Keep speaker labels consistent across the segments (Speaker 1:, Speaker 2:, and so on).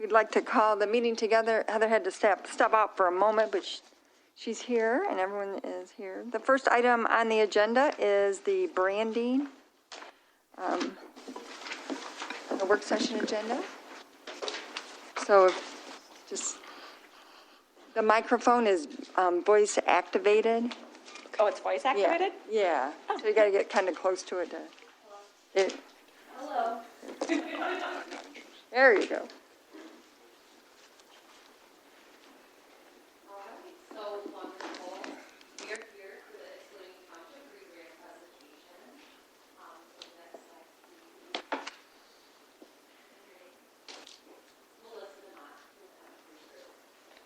Speaker 1: We'd like to call the meeting together. Heather had to step out for a moment, but she's here and everyone is here. The first item on the agenda is the branding, the work session agenda. So just, the microphone is voice activated.
Speaker 2: Oh, it's voice activated?
Speaker 1: Yeah. Oh. So you got to get kind of close to it.
Speaker 2: Hello.
Speaker 1: There you go.
Speaker 3: So wonderful. We are here for the Ypsilanti Township rebrand presentation. So next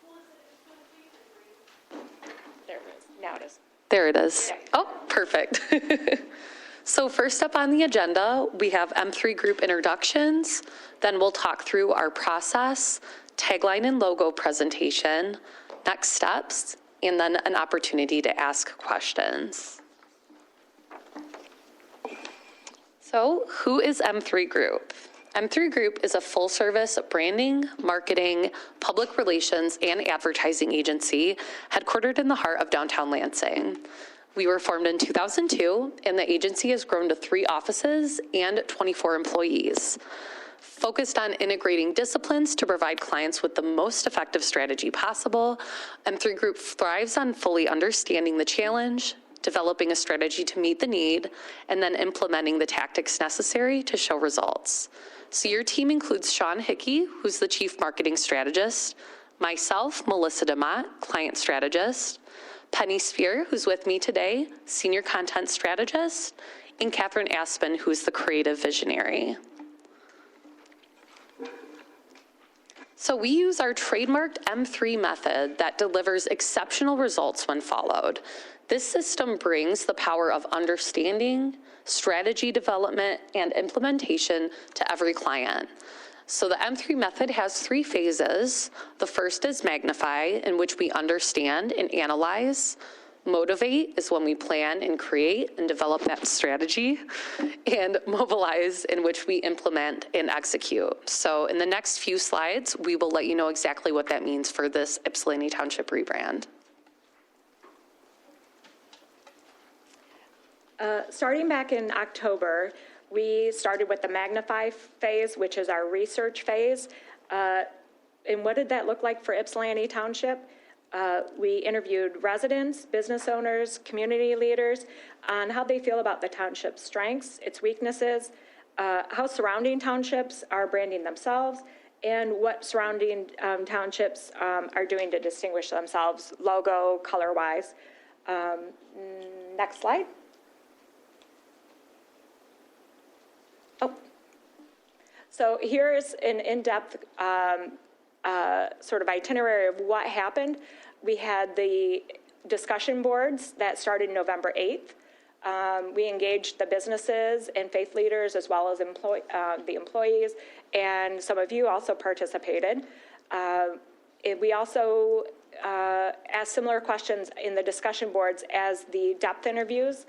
Speaker 3: slide, please.
Speaker 2: There it is. Now it is.
Speaker 3: There it is.
Speaker 2: Yeah.
Speaker 3: Oh, perfect. So first up on the agenda, we have M3 group introductions. Then we'll talk through our process, tagline and logo presentation, next steps, and then an opportunity to ask questions. So who is M3 Group? M3 Group is a full-service branding, marketing, public relations, and advertising agency headquartered in the heart of downtown Lansing. We were formed in 2002, and the agency has grown to 3 offices and 24 employees. Focused on integrating disciplines to provide clients with the most effective strategy possible, M3 Group thrives on fully understanding the challenge, developing a strategy to meet the need, and then implementing the tactics necessary to show results. So your team includes Sean Hickey, who's the Chief Marketing Strategist, myself, Melissa DeMott, Client Strategist, Penny Spear, who's with me today, Senior Content Strategist, and Catherine Aspen, who's the Creative Visionary. So we use our trademarked M3 method that delivers exceptional results when followed. This system brings the power of understanding, strategy development, and implementation to every client. So the M3 method has 3 phases. The first is magnify, in which we understand and analyze. Motivate is when we plan and create and develop that strategy. And mobilize, in which we implement and execute. So in the next few slides, we will let you know exactly what that means for this Ypsilanti Township rebrand.
Speaker 2: Starting back in October, we started with the magnify phase, which is our research phase. And what did that look like for Ypsilanti Township? We interviewed residents, business owners, community leaders on how they feel about the township's strengths, its weaknesses, how surrounding townships are branding themselves, and what surrounding townships are doing to distinguish themselves, logo, color-wise. Next slide. Oh, so here's an in-depth sort of itinerary of what happened. We had the discussion boards that started November 8th. We engaged the businesses and faith leaders as well as the employees, and some of you also participated. We also asked similar questions in the discussion boards as the depth interviews.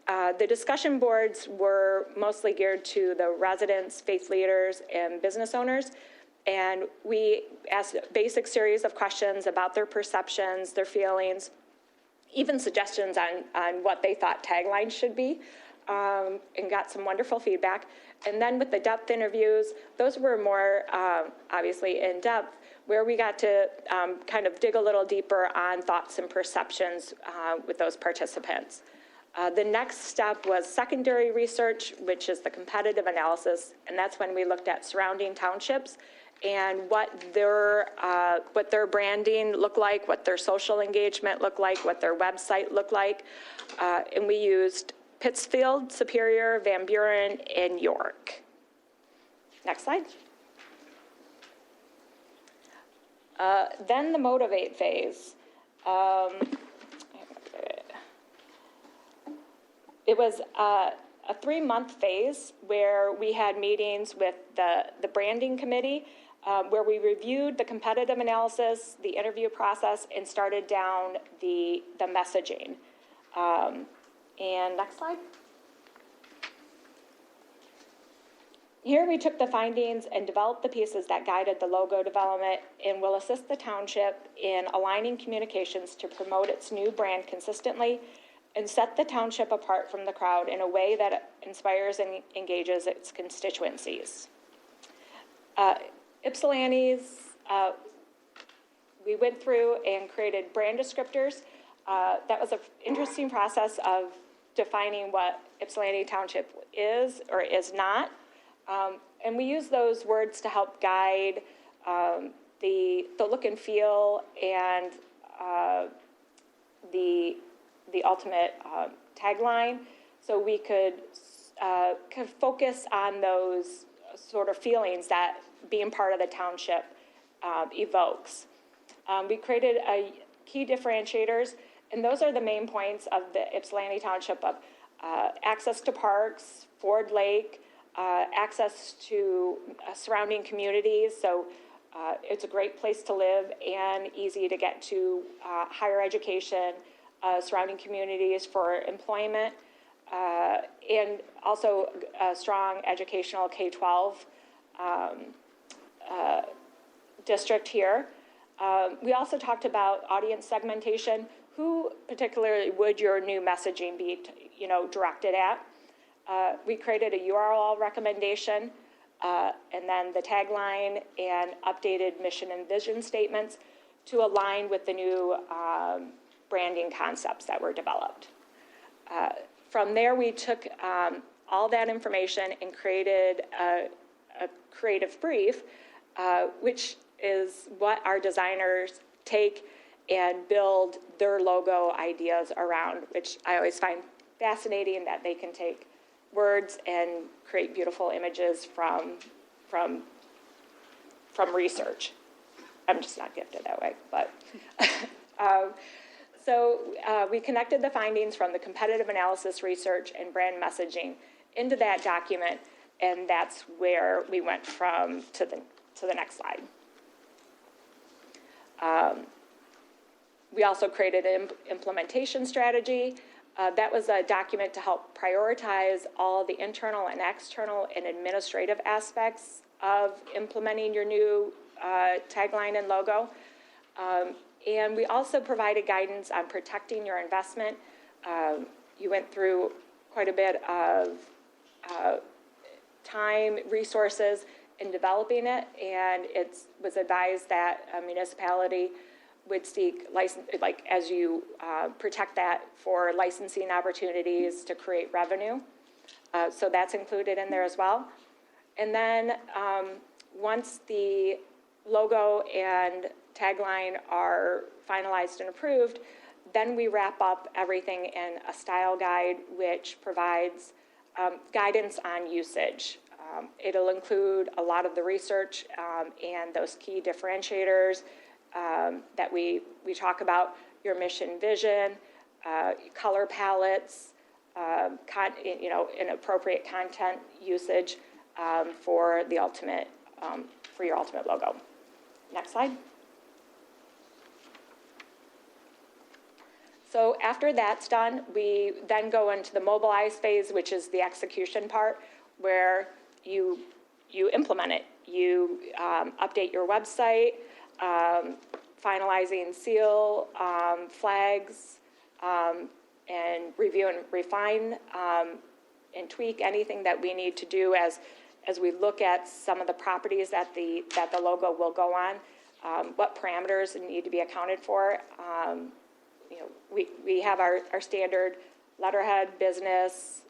Speaker 2: The discussion boards were mostly geared to the residents, faith leaders, and business owners. And we asked a basic series of questions about their perceptions, their feelings, even suggestions on what they thought taglines should be, and got some wonderful feedback. And then with the depth interviews, those were more obviously in depth, where we got to kind of dig a little deeper on thoughts and perceptions with those participants. The next step was secondary research, which is the competitive analysis, and that's when we looked at surrounding townships and what their branding looked like, what their social engagement looked like, what their website looked like. And we used Pittsfield, Superior, Van Buren, and York. Next slide. Then the motivate phase. It was a 3-month phase where we had meetings with the branding committee, where we reviewed the competitive analysis, the interview process, and started down the messaging. And next slide. Here we took the findings and developed the pieces that guided the logo development and will assist the township in aligning communications to promote its new brand consistently and set the township apart from the crowd in a way that inspires and engages its constituencies. Ypsilanti's, we went through and created brand descriptors. That was an interesting process of defining what Ypsilanti Township is or is not. And we use those words to help guide the look and feel and the ultimate tagline, so we could kind of focus on those sort of feelings that being part of the township evokes. We created key differentiators, and those are the main points of the Ypsilanti Township of access to parks, Ford Lake, access to surrounding communities, so it's a great place to live and easy to get to higher education, surrounding communities for employment, and also a strong educational K-12 district here. We also talked about audience segmentation. Who particularly would your new messaging be, directed at? We created a URL recommendation, and then the tagline and updated mission and vision statements to align with the new branding concepts that were developed. From there, we took all that information and created a creative brief, which is what our designers take and build their logo ideas around, which I always find fascinating that they can take words and create beautiful images from research. I'm just not gifted that way, but. So we connected the findings from the competitive analysis research and brand messaging into that document, and that's where we went from to the next slide. We also created an implementation strategy. That was a document to help prioritize all the internal and external and administrative aspects of implementing your new tagline and logo. And we also provided guidance on protecting your investment. You went through quite a bit of time, resources in developing it, and it was advised that a municipality would seek license, like as you protect that for licensing opportunities to create revenue. So that's included in there as well. And then once the logo and tagline are finalized and approved, then we wrap up everything in a style guide, which provides guidance on usage. It'll include a lot of the research and those key differentiators that we talk about, your mission vision, color palettes, inappropriate content usage for the ultimate, for your ultimate logo. Next slide. So after that's done, we then go into the mobilize phase, which is the execution part, where you implement it. You update your website, finalizing seal, flags, and review and refine and tweak anything that we need to do as we look at some of the properties that the logo will go on, what parameters need to be accounted for. We have our standard letterhead, business,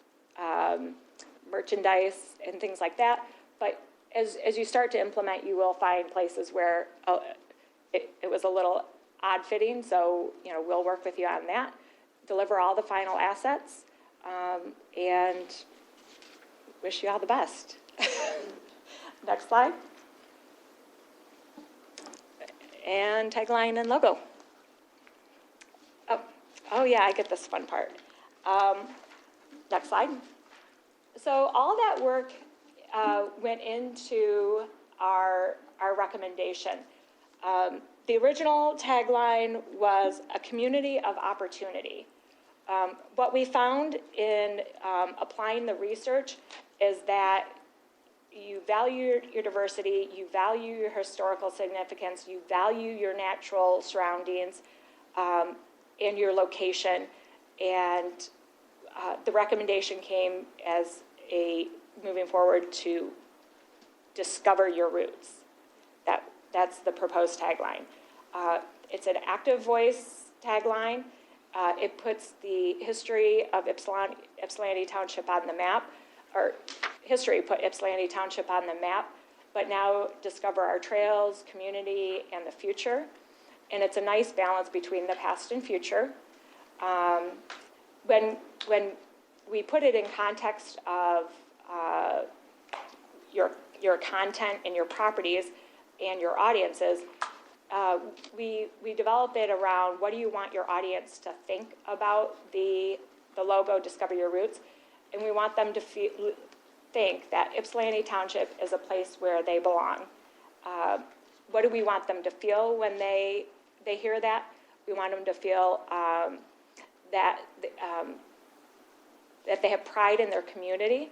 Speaker 2: merchandise, and things like that. But as you start to implement, you will find places where it was a little odd fitting. So we'll work with you on that. Deliver all the final assets, and wish you all the best. Next slide. And tagline and logo. Oh yeah, I get this fun part. Next slide. So all that work went into our recommendation. The original tagline was a community of opportunity. What we found in applying the research is that you value your diversity, you value your historical significance, you value your natural surroundings, and your location. And the recommendation came as moving forward to discover your roots. That's the proposed tagline. It's an active voice tagline. It puts the history of Ypsilanti Township on the map, or history put Ypsilanti Township on the map, but now discover our trails, community, and the future. And it's a nice balance between the past and future. When we put it in context of your content and your properties and your audiences, we develop it around what do you want your audience to think about the logo, Discover Your Roots, and we want them to think that Ypsilanti Township is a place where they belong. What do we want them to feel when they hear that? We want them to feel that they have pride in their community.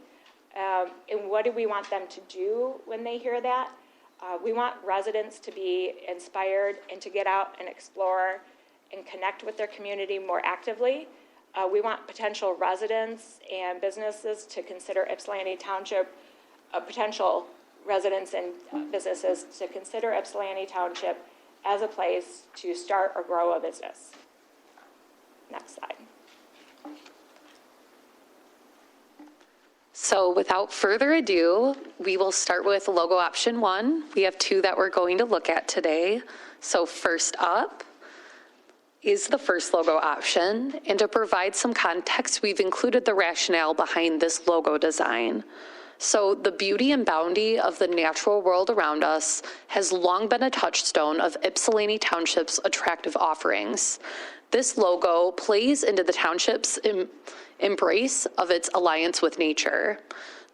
Speaker 2: And what do we want them to do when they hear that? We want residents to be inspired and to get out and explore and connect with their community more actively. We want potential residents and businesses to consider Ypsilanti Township, potential residents and businesses to consider Ypsilanti Township as a place to start or grow a business. Next slide.
Speaker 3: So without further ado, we will start with logo option 1. We have 2 that we're going to look at today. So first up is the first logo option. And to provide some context, we've included the rationale behind this logo design. So the beauty and bounty of the natural world around us has long been a touchstone of Ypsilanti Township's attractive offerings. This logo plays into the township's embrace of its alliance with nature.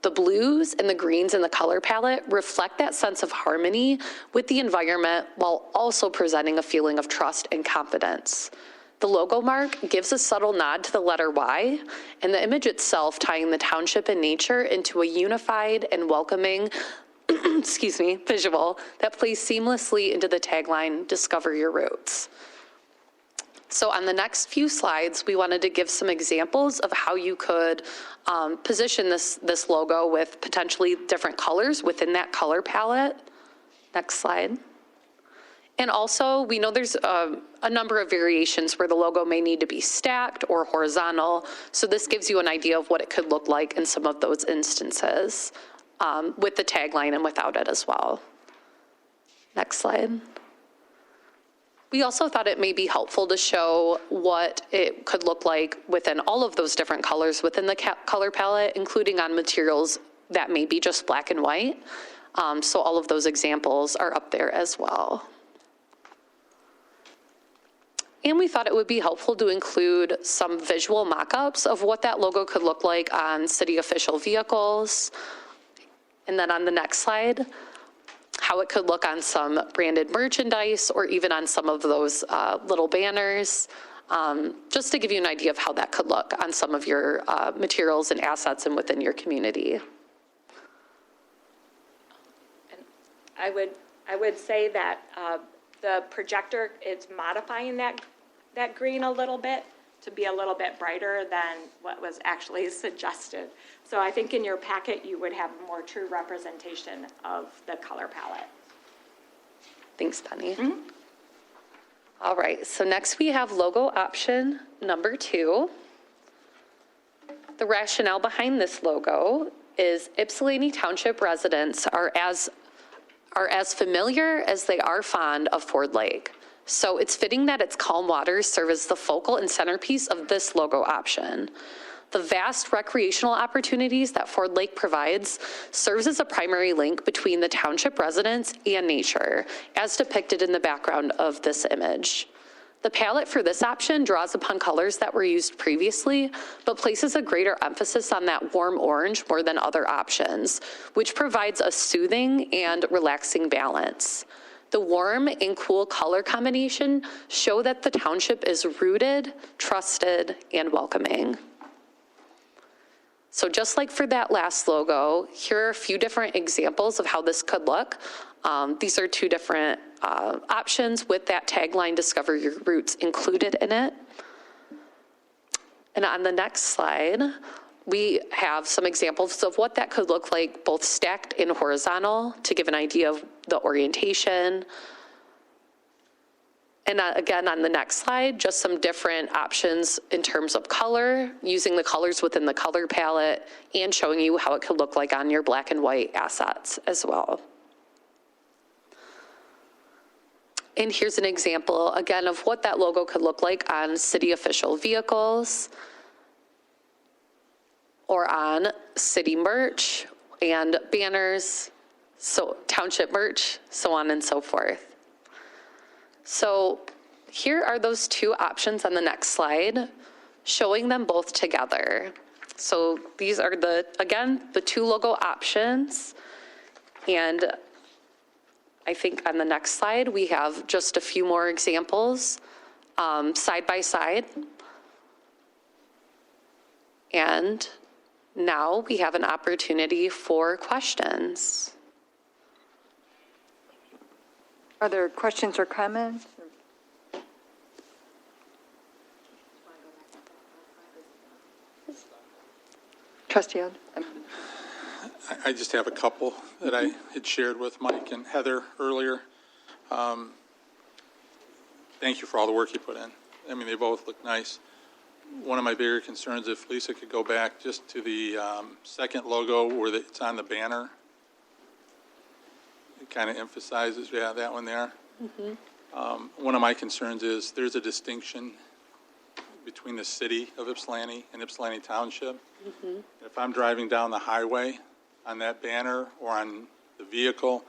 Speaker 3: The blues and the greens in the color palette reflect that sense of harmony with the environment while also presenting a feeling of trust and confidence. The logo mark gives a subtle nod to the letter Y, and the image itself tying the township and nature into a unified and welcoming visual that plays seamlessly into the tagline, Discover Your Roots. So on the next few slides, we wanted to give some examples of how you could position this logo with potentially different colors within that color palette. Next slide. And also, we know there's a number of variations where the logo may need to be stacked or horizontal. So this gives you an idea of what it could look like in some of those instances with the tagline and without it as well. Next slide. We also thought it may be helpful to show what it could look like within all of those different colors within the color palette, including on materials that may be just black and white. So all of those examples are up there as well. And we thought it would be helpful to include some visual mock-ups of what that logo could look like on city official vehicles. And then on the next slide, how it could look on some branded merchandise or even on some of those little banners, just to give you an idea of how that could look on some of your materials and assets and within your community.
Speaker 2: And I would say that the projector is modifying that green a little bit to be a little bit brighter than what was actually suggested. So I think in your packet, you would have a more true representation of the color palette.
Speaker 3: Thanks, Penny. Mm-hmm. All right, so next we have logo option number 2. The rationale behind this logo is Ypsilanti Township residents are as familiar as they are fond of Ford Lake. So it's fitting that its calm waters serve as the focal and centerpiece of this logo option. The vast recreational opportunities that Ford Lake provides serves as a primary link between the township residents and nature, as depicted in the background of this image. The palette for this option draws upon colors that were used previously, but places a greater emphasis on that warm orange more than other options, which provides a soothing and relaxing balance. The warm and cool color combination show that the township is rooted, trusted, and welcoming. So just like for that last logo, here are a few different examples of how this could look. These are two different options with that tagline, Discover Your Roots, included in it. And on the next slide, we have some examples of what that could look like, both stacked and horizontal, to give an idea of the orientation. And again, on the next slide, just some different options in terms of color, using the colors within the color palette, and showing you how it could look like on your black and white assets as well. And here's an example, again, of what that logo could look like on city official vehicles or on city merch and banners, so township merch, so on and so forth. So here are those two options on the next slide, showing them both together. So these are again, the two logo options. And I think on the next slide, we have just a few more examples side by side. And now we have an opportunity for questions.
Speaker 1: Are there questions or comments? Trustee Odd?
Speaker 4: I just have a couple that I had shared with Mike and Heather earlier. Thank you for all the work you put in. I mean, they both look nice. One of my bigger concerns, if Lisa could go back just to the second logo where it's on the banner. It kind of emphasizes, yeah, that one there. One of my concerns is there's a distinction between the city of Ypsilanti and Ypsilanti Township. If I'm driving down the highway on that banner or on the vehicle,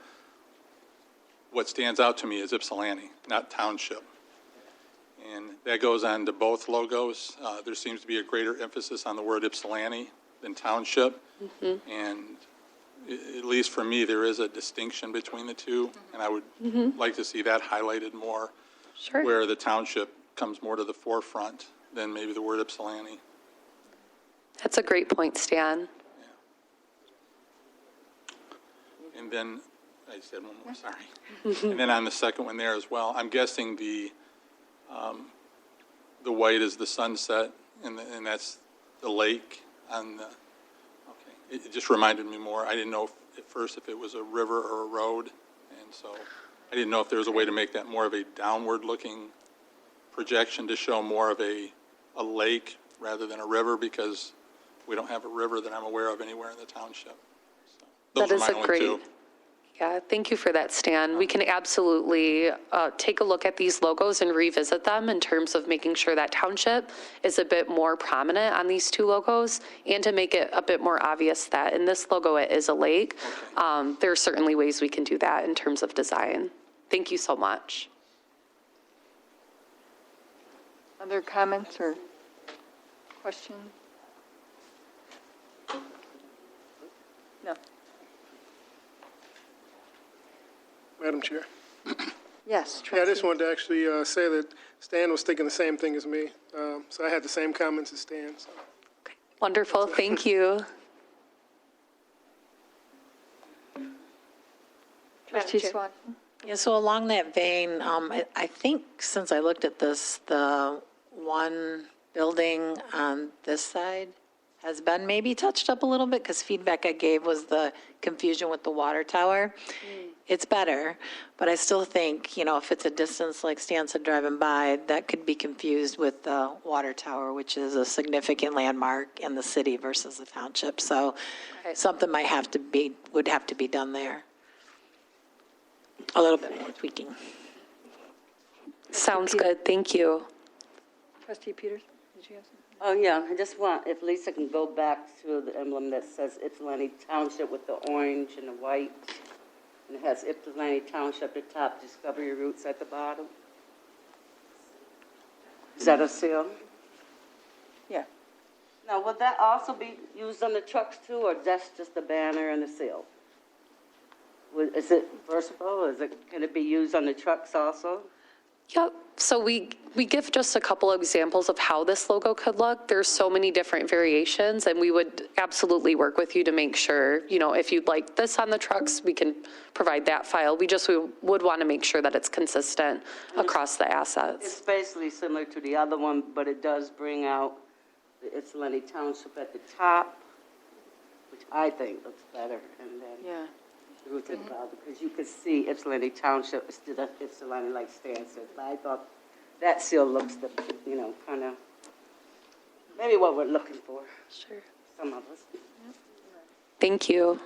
Speaker 4: what stands out to me is Ypsilanti, not Township. And that goes on to both logos. There seems to be a greater emphasis on the word Ypsilanti than Township. And at least for me, there is a distinction between the two. And I would like to see that highlighted more, where the Township comes more to the forefront than maybe the word Ypsilanti.
Speaker 3: That's a great point, Stan.
Speaker 4: And then, I said one more, sorry. And then on the second one there as well, I'm guessing the white is the sunset, and that's the lake on the, okay. It just reminded me more. I didn't know at first if it was a river or a road, and so I didn't know if there was a way to make that more of a downward-looking projection to show more of a lake rather than a river, because we don't have a river that I'm aware of anywhere in the township. So those
Speaker 3: That
Speaker 4: are
Speaker 3: is
Speaker 4: my
Speaker 3: a
Speaker 4: only
Speaker 3: great,
Speaker 4: two.
Speaker 3: yeah, thank you for that, Stan. We can absolutely take a look at these logos and revisit them in terms of making sure that township is a bit more prominent on these two logos, and to make it a bit more obvious that in this logo it is a lake. There are certainly ways we can do that in terms of design. Thank you so much.
Speaker 1: Other comments or questions? No.
Speaker 5: Madam Chair.
Speaker 1: Yes,
Speaker 5: Yeah, I just
Speaker 1: trustee.
Speaker 5: wanted to actually say that Stan was thinking the same thing as me. So I had the same comments as Stan. So.
Speaker 3: Wonderful, thank you.
Speaker 1: Trustee
Speaker 2: Chair.
Speaker 1: Swanson?
Speaker 6: Yeah, so along that vein, I think since I looked at this, the one building on this side has been maybe touched up a little bit, because feedback I gave was the confusion with the water tower. It's better, but I still think, if it's a distance, like Stan said, driving by, that could be confused with the water tower, which is a significant landmark in the city versus the township. So something would have to be done there. A little bit more tweaking.
Speaker 3: Sounds good, thank you.
Speaker 1: Trustee Peters, did you have something?
Speaker 7: Oh, yeah, I just want, if Lisa can go back to the emblem that says Ypsilanti Township with the orange and the white, and it has Ypsilanti Township at the top, Discover Your Roots at the bottom. Is that a seal?
Speaker 1: Yeah.
Speaker 7: Now, would that also be used on the trucks too, or that's just the banner and the seal? Is it versatile? Can it be used on the trucks also?
Speaker 3: Yep. So we give just a couple of examples of how this logo could look. There's so many different variations, and we would absolutely work with you to make sure, if you'd like this on the trucks, we can provide that file. We would want to make sure that it's consistent across the
Speaker 7: It's
Speaker 3: assets.
Speaker 7: basically similar to the other one, but it does bring out the Ypsilanti Township at the top, which I think looks better, and then
Speaker 1: Yeah.
Speaker 7: Ruth and Bob, because you could see Ypsilanti Township instead of Ypsilanti, like Stan said. But I thought that still looks, kind of, maybe what we're looking for,
Speaker 3: Sure.
Speaker 7: some of us.
Speaker 3: Thank you.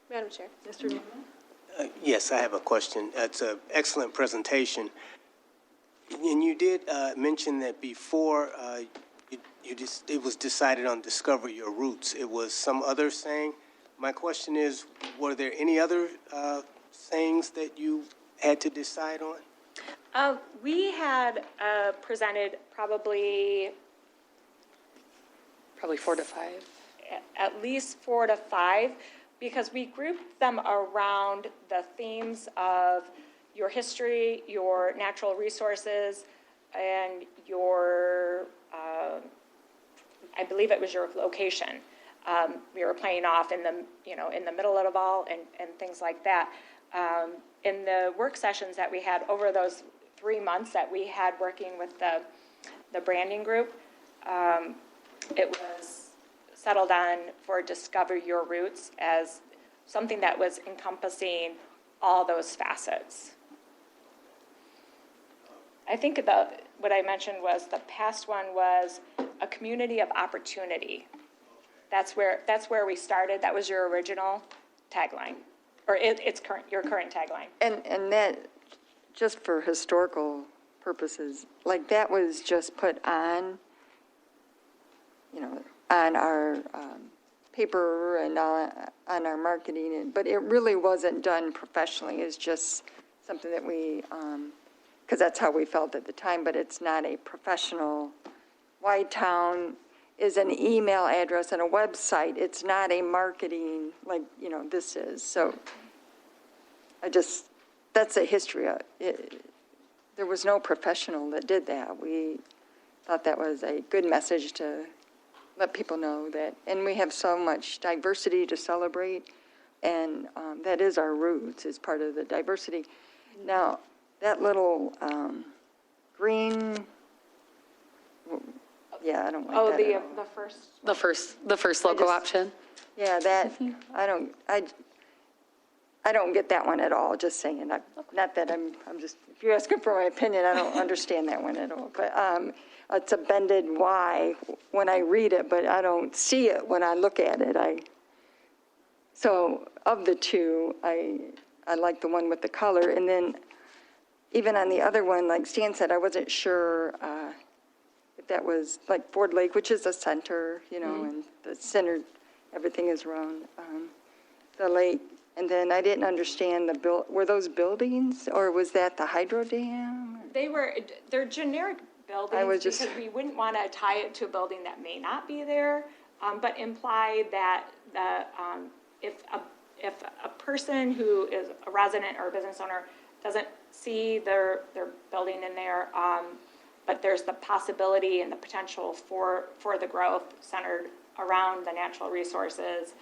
Speaker 8: Madam Chair.
Speaker 1: Mr. Newman?
Speaker 9: Yes, I have a question. It's an excellent presentation. And you did mention that before it was decided on Discover Your Roots. It was some other saying. My question is, were there any other sayings that you had to decide on?
Speaker 2: We had presented probably
Speaker 3: 4 to 5.
Speaker 2: at least 4 to 5, because we grouped them around the themes of your history, your natural resources, and your, I believe it was your location. We were playing off in the middle of it all and things like that. In the work sessions that we had over those 3 months that we had working with the branding group, it was settled on for Discover Your Roots as something that was encompassing all those facets. I think what I mentioned was the past one was a community of opportunity. That's where we started. That was your original tagline, or your current tagline.
Speaker 1: And that, just for historical purposes, like that was just put on, on our paper and on our marketing, but it really wasn't done professionally. It's just something that we, because that's how we felt at the time, but it's not a professional. White Town is an email address and a website. It's not a marketing like, this is. So that's a history of it. There was no professional that did that. We thought that was a good message to let people know that, and we have so much diversity to celebrate, and that is our roots, is part of the diversity. Now, that little green, yeah, I don't like that at all.
Speaker 2: The first
Speaker 3: logo
Speaker 1: just-
Speaker 3: option.
Speaker 1: Yeah, that, I don't get that one at all, just saying. Not that I'm just, if you're asking for my opinion, I don't understand that one at all. But it's a bended Y when I read it, but I don't see it when I look at it. So of the two, I like the one with the color. And then even on the other one, like Stan said, I wasn't sure if that was like Ford Lake, which is the center, and the center, everything is around the lake. And then I didn't understand were those buildings, or was that the hydro dam?
Speaker 2: They're generic buildings
Speaker 1: just-
Speaker 2: because we wouldn't want to tie it to a building that may not be there, but imply that if a person who is a resident or a business owner doesn't see their building in there, but there's the possibility and the potential for the growth centered around the natural resources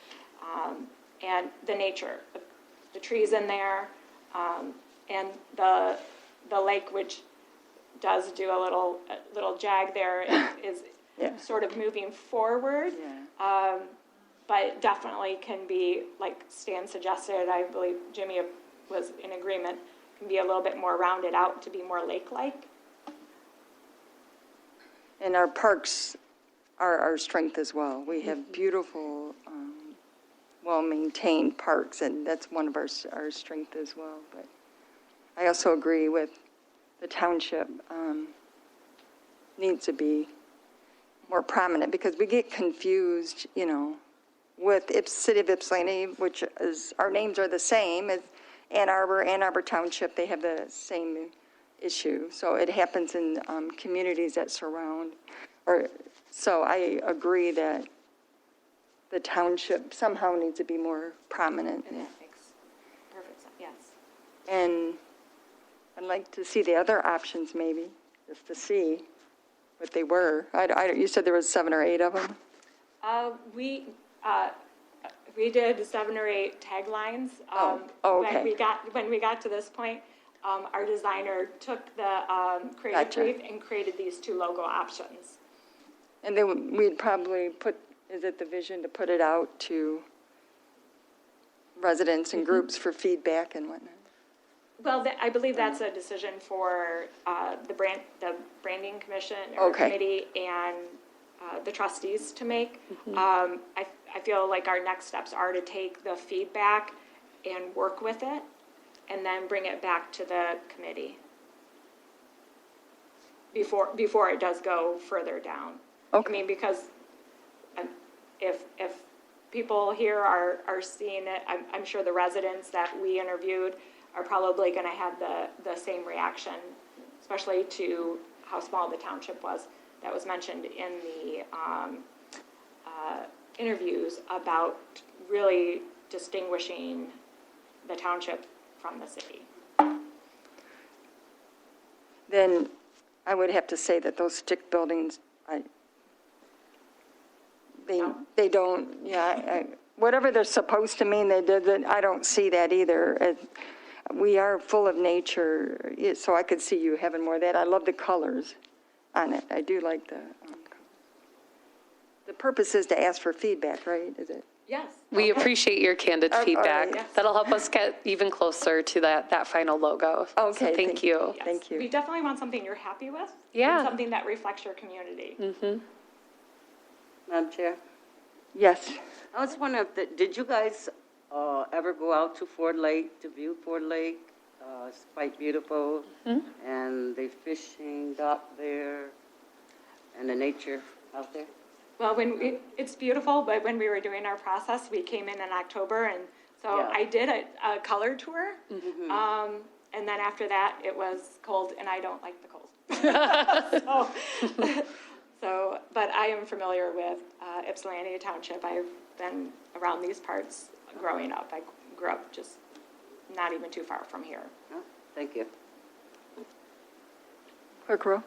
Speaker 2: and the nature, the trees in there, and the lake, which does do a little jag there, is
Speaker 1: Yeah.
Speaker 2: sort of moving forward.
Speaker 1: Yeah.
Speaker 2: But definitely can be, like Stan suggested, I believe Jimmy was in agreement, can be a little bit more rounded out to be more lake-like.
Speaker 1: And our parks are our strength as well. We have beautiful, well-maintained parks, and that's one of our strength as well. But I also agree with the township needs to be more prominent, because we get confused, with City of Ypsilanti, which is, our names are the same as Ann Arbor Township, they have the same issue. So it happens in communities that surround, so I agree that the township somehow needs to be more prominent.
Speaker 2: And that makes perfect sense, yes.
Speaker 1: And I'd like to see the other options maybe, just to see what they were. You said there was 7 or 8 of them?
Speaker 2: We did 7 or 8 taglines.
Speaker 1: Okay.
Speaker 2: When we got to this point, our designer took the creative
Speaker 1: Gotcha.
Speaker 2: brief and created these 2 logo options.
Speaker 1: And then we'd probably is it the vision to put it out to residents and groups for feedback and whatnot?
Speaker 2: Well, I believe that's a decision for the branding commission or
Speaker 1: Okay.
Speaker 2: committee and the trustees to make. I feel like our next steps are to take the feedback and work with it, and then bring it back to the committee before it does go further down.
Speaker 1: Okay.
Speaker 2: I mean, because if people here are seeing it, I'm sure the residents that we interviewed are probably going to have the same reaction, especially to how small the township was. That was mentioned in the interviews about really distinguishing the township from the city.
Speaker 1: Then I would have to say that those stick buildings, they don't, whatever they're supposed to mean, they did, I don't see that either. We are full of nature, so I could see you having more of that. I love the colors on it. I do like the purpose is to ask for feedback, right? Is it?
Speaker 2: Yes.
Speaker 3: We appreciate your candid
Speaker 1: all
Speaker 3: feedback.
Speaker 1: right.
Speaker 3: That'll help us get even closer to that final logo. So
Speaker 1: Okay,
Speaker 3: thank you.
Speaker 2: Yes.
Speaker 1: Thank you.
Speaker 2: We definitely want something you're happy with.
Speaker 3: Yeah.
Speaker 2: And something that reflects your community.
Speaker 7: Madam Chair?
Speaker 1: Yes.
Speaker 7: I was wondering, did you guys ever go out to Ford Lake to view Ford Lake? It's quite beautiful, and the fishing dock there, and the nature out there.
Speaker 2: Well, it's beautiful, but when we were doing our process, we came in October, and so
Speaker 7: Yeah.
Speaker 2: I did a color tour. And then after that, it was cold, and I don't like the cold. But I am familiar with Ypsilanti Township. I've been around these parts growing up. I grew up just not even too far from here.
Speaker 7: Oh, thank you.
Speaker 1: Clerk Rowe?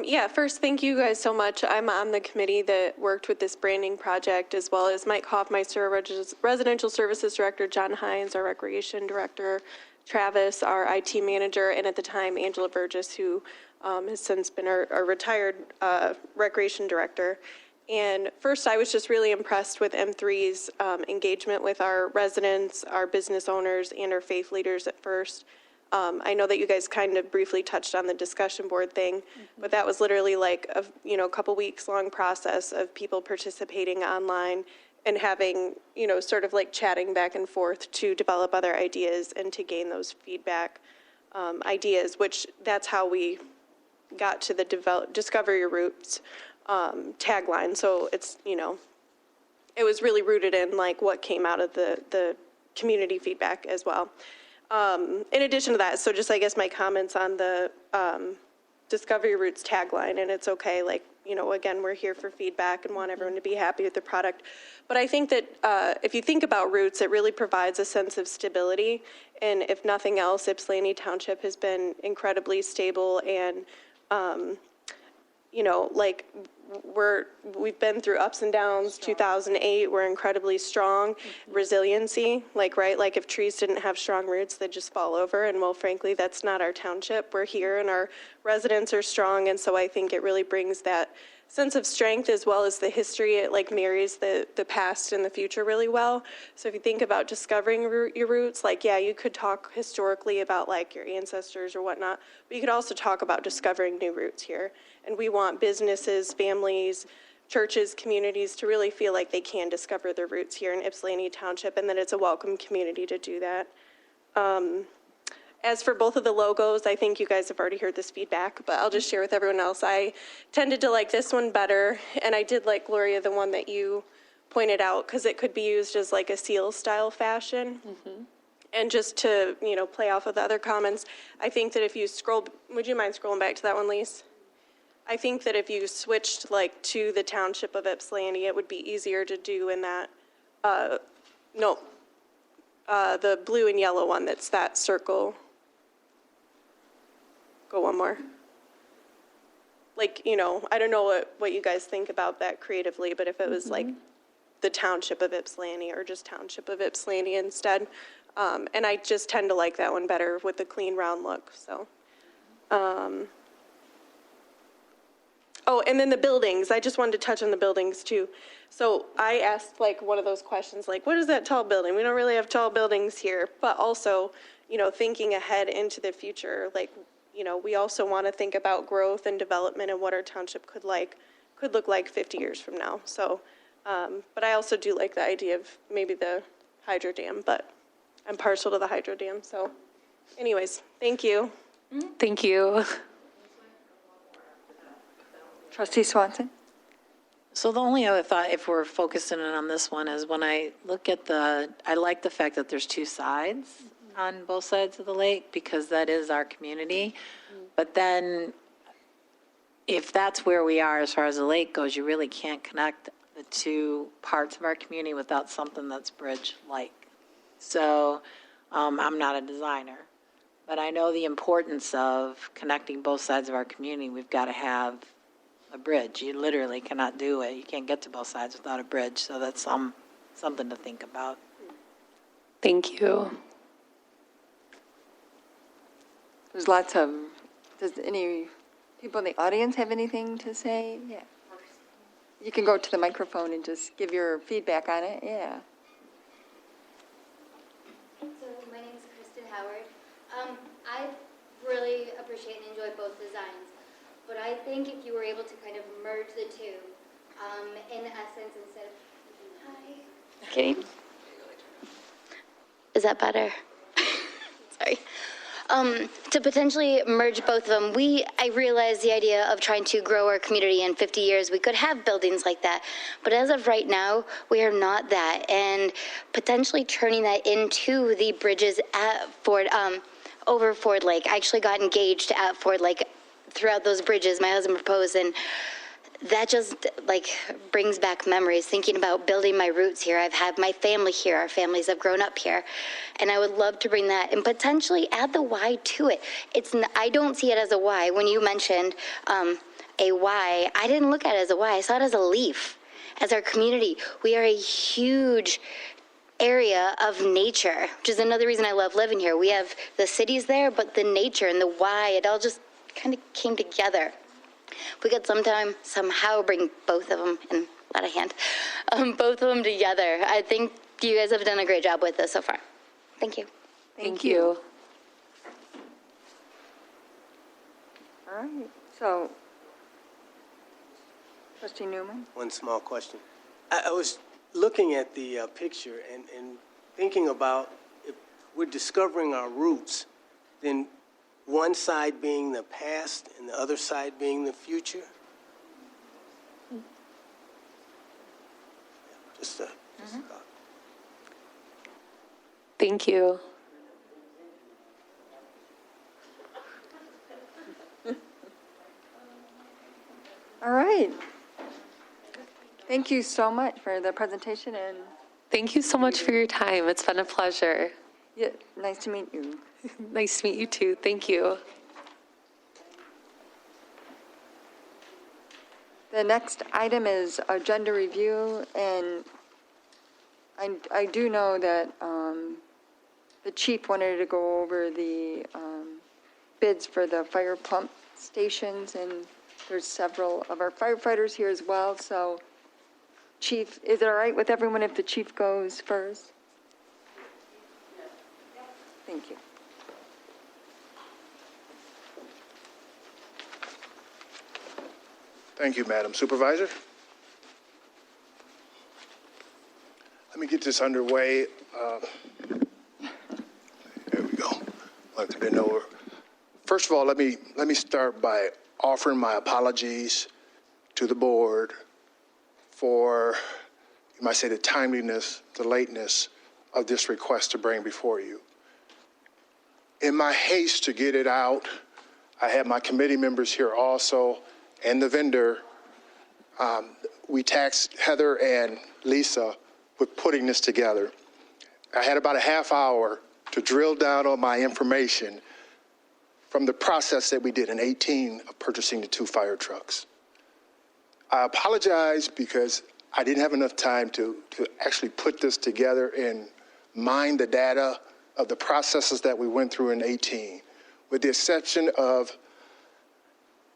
Speaker 8: Yeah, first, thank you guys so much. I'm on the committee that worked with this branding project, as well as Mike Hoffmeister, our Residential Services Director, John Hines, our Recreation Director, Travis, our IT Manager, and at the time, Angela Burgess, who has since been our retired Recreation Director. And first, I was just really impressed with M3's engagement with our residents, our business owners, and our faith leaders at first. I know that you guys kind of briefly touched on the discussion board thing, but that was literally like a couple weeks long process of people participating online and having, sort of like chatting back and forth to develop other ideas and to gain those feedback ideas, which that's how we got to the Discover Your Roots tagline. So it's, it was really rooted in like what came out of the community feedback as well. In addition to that, so just I guess my comments on the Discover Your Roots tagline, and it's okay, like, again, we're here for feedback and want everyone to be happy with the product. But I think that if you think about roots, it really provides a sense of stability. And if nothing else, Ypsilanti Township has been incredibly stable and, like we've been through ups and downs. 2008, we're incredibly strong. Resiliency, right? Like if trees didn't have strong roots, they'd just fall over. And well, frankly, that's not our township. We're here and our residents are strong. And so I think it really brings that sense of strength as well as the history. It marries the past and the future really well. So if you think about discovering your roots, you could talk historically about your ancestors or whatnot, but you could also talk about discovering new roots here. And we want businesses, families, churches, communities to really feel like they can discover their roots here in Ypsilanti Township, and that it's a welcome community to do that. As for both of the logos, I think you guys have already heard this feedback, but I'll just share with everyone else. I tended to like this one better, and I did like, Gloria, the one that you pointed out, because it could be used as a seal-style fashion. And just to, play off of the other comments, I think that if you scroll, would you mind scrolling back to that one, Lise? I think that if you switched to the township of Ypsilanti, it would be easier to do in that, the blue and yellow one that's that circle go one more. Like, I don't know what you guys think about that creatively, but if it was like the Township of Ypsilanti or just Township of Ypsilanti instead. And I just tend to like that one better with the clean round look, so. Oh, and then the buildings, I just wanted to touch on the buildings too. So I asked like one of those questions, like, what is that tall building? We don't really have tall buildings here, but also, thinking ahead into the future, like, we also want to think about growth and development and what our township could look like 50 years from now. So, but I also do like the idea of maybe the hydro dam, but I'm partial to the hydro dam. So anyways, thank you.
Speaker 3: Thank you.
Speaker 1: Trustee Swanson?
Speaker 6: So the only other thought, if we're focusing in on this one, is when I look at I like the fact that there's two sides on both sides of the lake, because that is our community. But then, if that's where we are as far as the lake goes, you really can't connect the two parts of our community without something that's bridge-like. So, I'm not a designer, but I know the importance of connecting both sides of our community. We've got to have a bridge. You literally cannot do it. You can't get to both sides without a bridge, so that's something to think about.
Speaker 3: Thank you.
Speaker 1: Does any people in the audience have anything to say? Yeah. You can go to the microphone and just give your feedback on it, yeah.
Speaker 10: So my name is Kristen Howard. I really appreciate and enjoy both designs, but I think if you were able to kind of merge the two, in essence, instead of, hi. Okay. Is that better? Sorry. To potentially merge both of them, I realize the idea of trying to grow our community in 50 years, we could have buildings like that. But as of right now, we are not that. And potentially turning that into the bridges at over Ford Lake. I actually got engaged at Ford Lake throughout those bridges. My husband proposed, and that just brings back memories, thinking about building my roots here. I've had my family here. Our families have grown up here. And I would love to bring that and potentially add the Y to it. I don't see it as a Y. When you mentioned a Y, I didn't look at it as a Y. I saw it as a leaf. As our community, we are a huge area of nature, which is another reason I love living here. We have the cities there, but the nature and the Y, it all just kind of came together. We could somehow bring both of them, and a lot of hand, both of them together. I think you guys have done a great job with this so far. Thank you.
Speaker 3: Thank you.
Speaker 1: All right, so, Trustee Newman?
Speaker 9: One small question. I was looking at the picture and thinking about if we're discovering our roots, then one side being the past and the other side being the future? Just a thought.
Speaker 3: Thank you.
Speaker 1: All right. Thank you so much for the presentation, and
Speaker 3: Thank you so much for your time. It's been a pleasure.
Speaker 1: yeah, nice to meet you.
Speaker 3: Nice to meet you too. Thank you.
Speaker 1: The next item is agenda review, and I do know that the chief wanted to go over the bids for the fire pump stations, and there's several of our firefighters here as well, so Chief, is it all right with everyone if the chief goes first? Thank you.
Speaker 11: Thank you, Madam Supervisor. Let me get this underway. There we go. I'll have to bend over. First of all, let me start by offering my apologies to the board for, you might say, the timeliness, the lateness of this request to bring before you. In my haste to get it out, I had my committee members here also, and the vendor. We tasked Heather and Lisa with putting this together. I had about a half hour to drill down on my information from the process that we did in 18 of purchasing the 2 fire trucks. I apologize because I didn't have enough time to actually put this together and mine the data of the processes that we went through in 18, with the exception of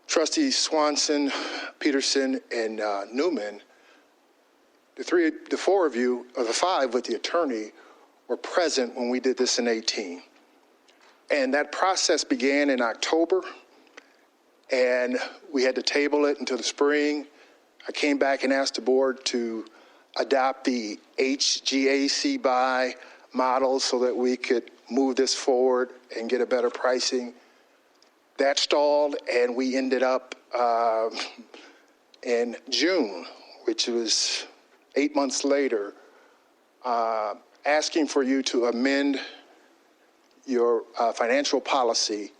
Speaker 11: Trustees Swanson, Peterson, and Newman. The 4 of you, or the 5 with the attorney, were present when we did this in 18. And that process began in October, and we had to table it until the spring. I came back and asked the board to adopt the HGAC buy model so that we could move this forward and get a better pricing. That stalled, and we ended up in June, which was 8 months later, asking for you to amend your financial policy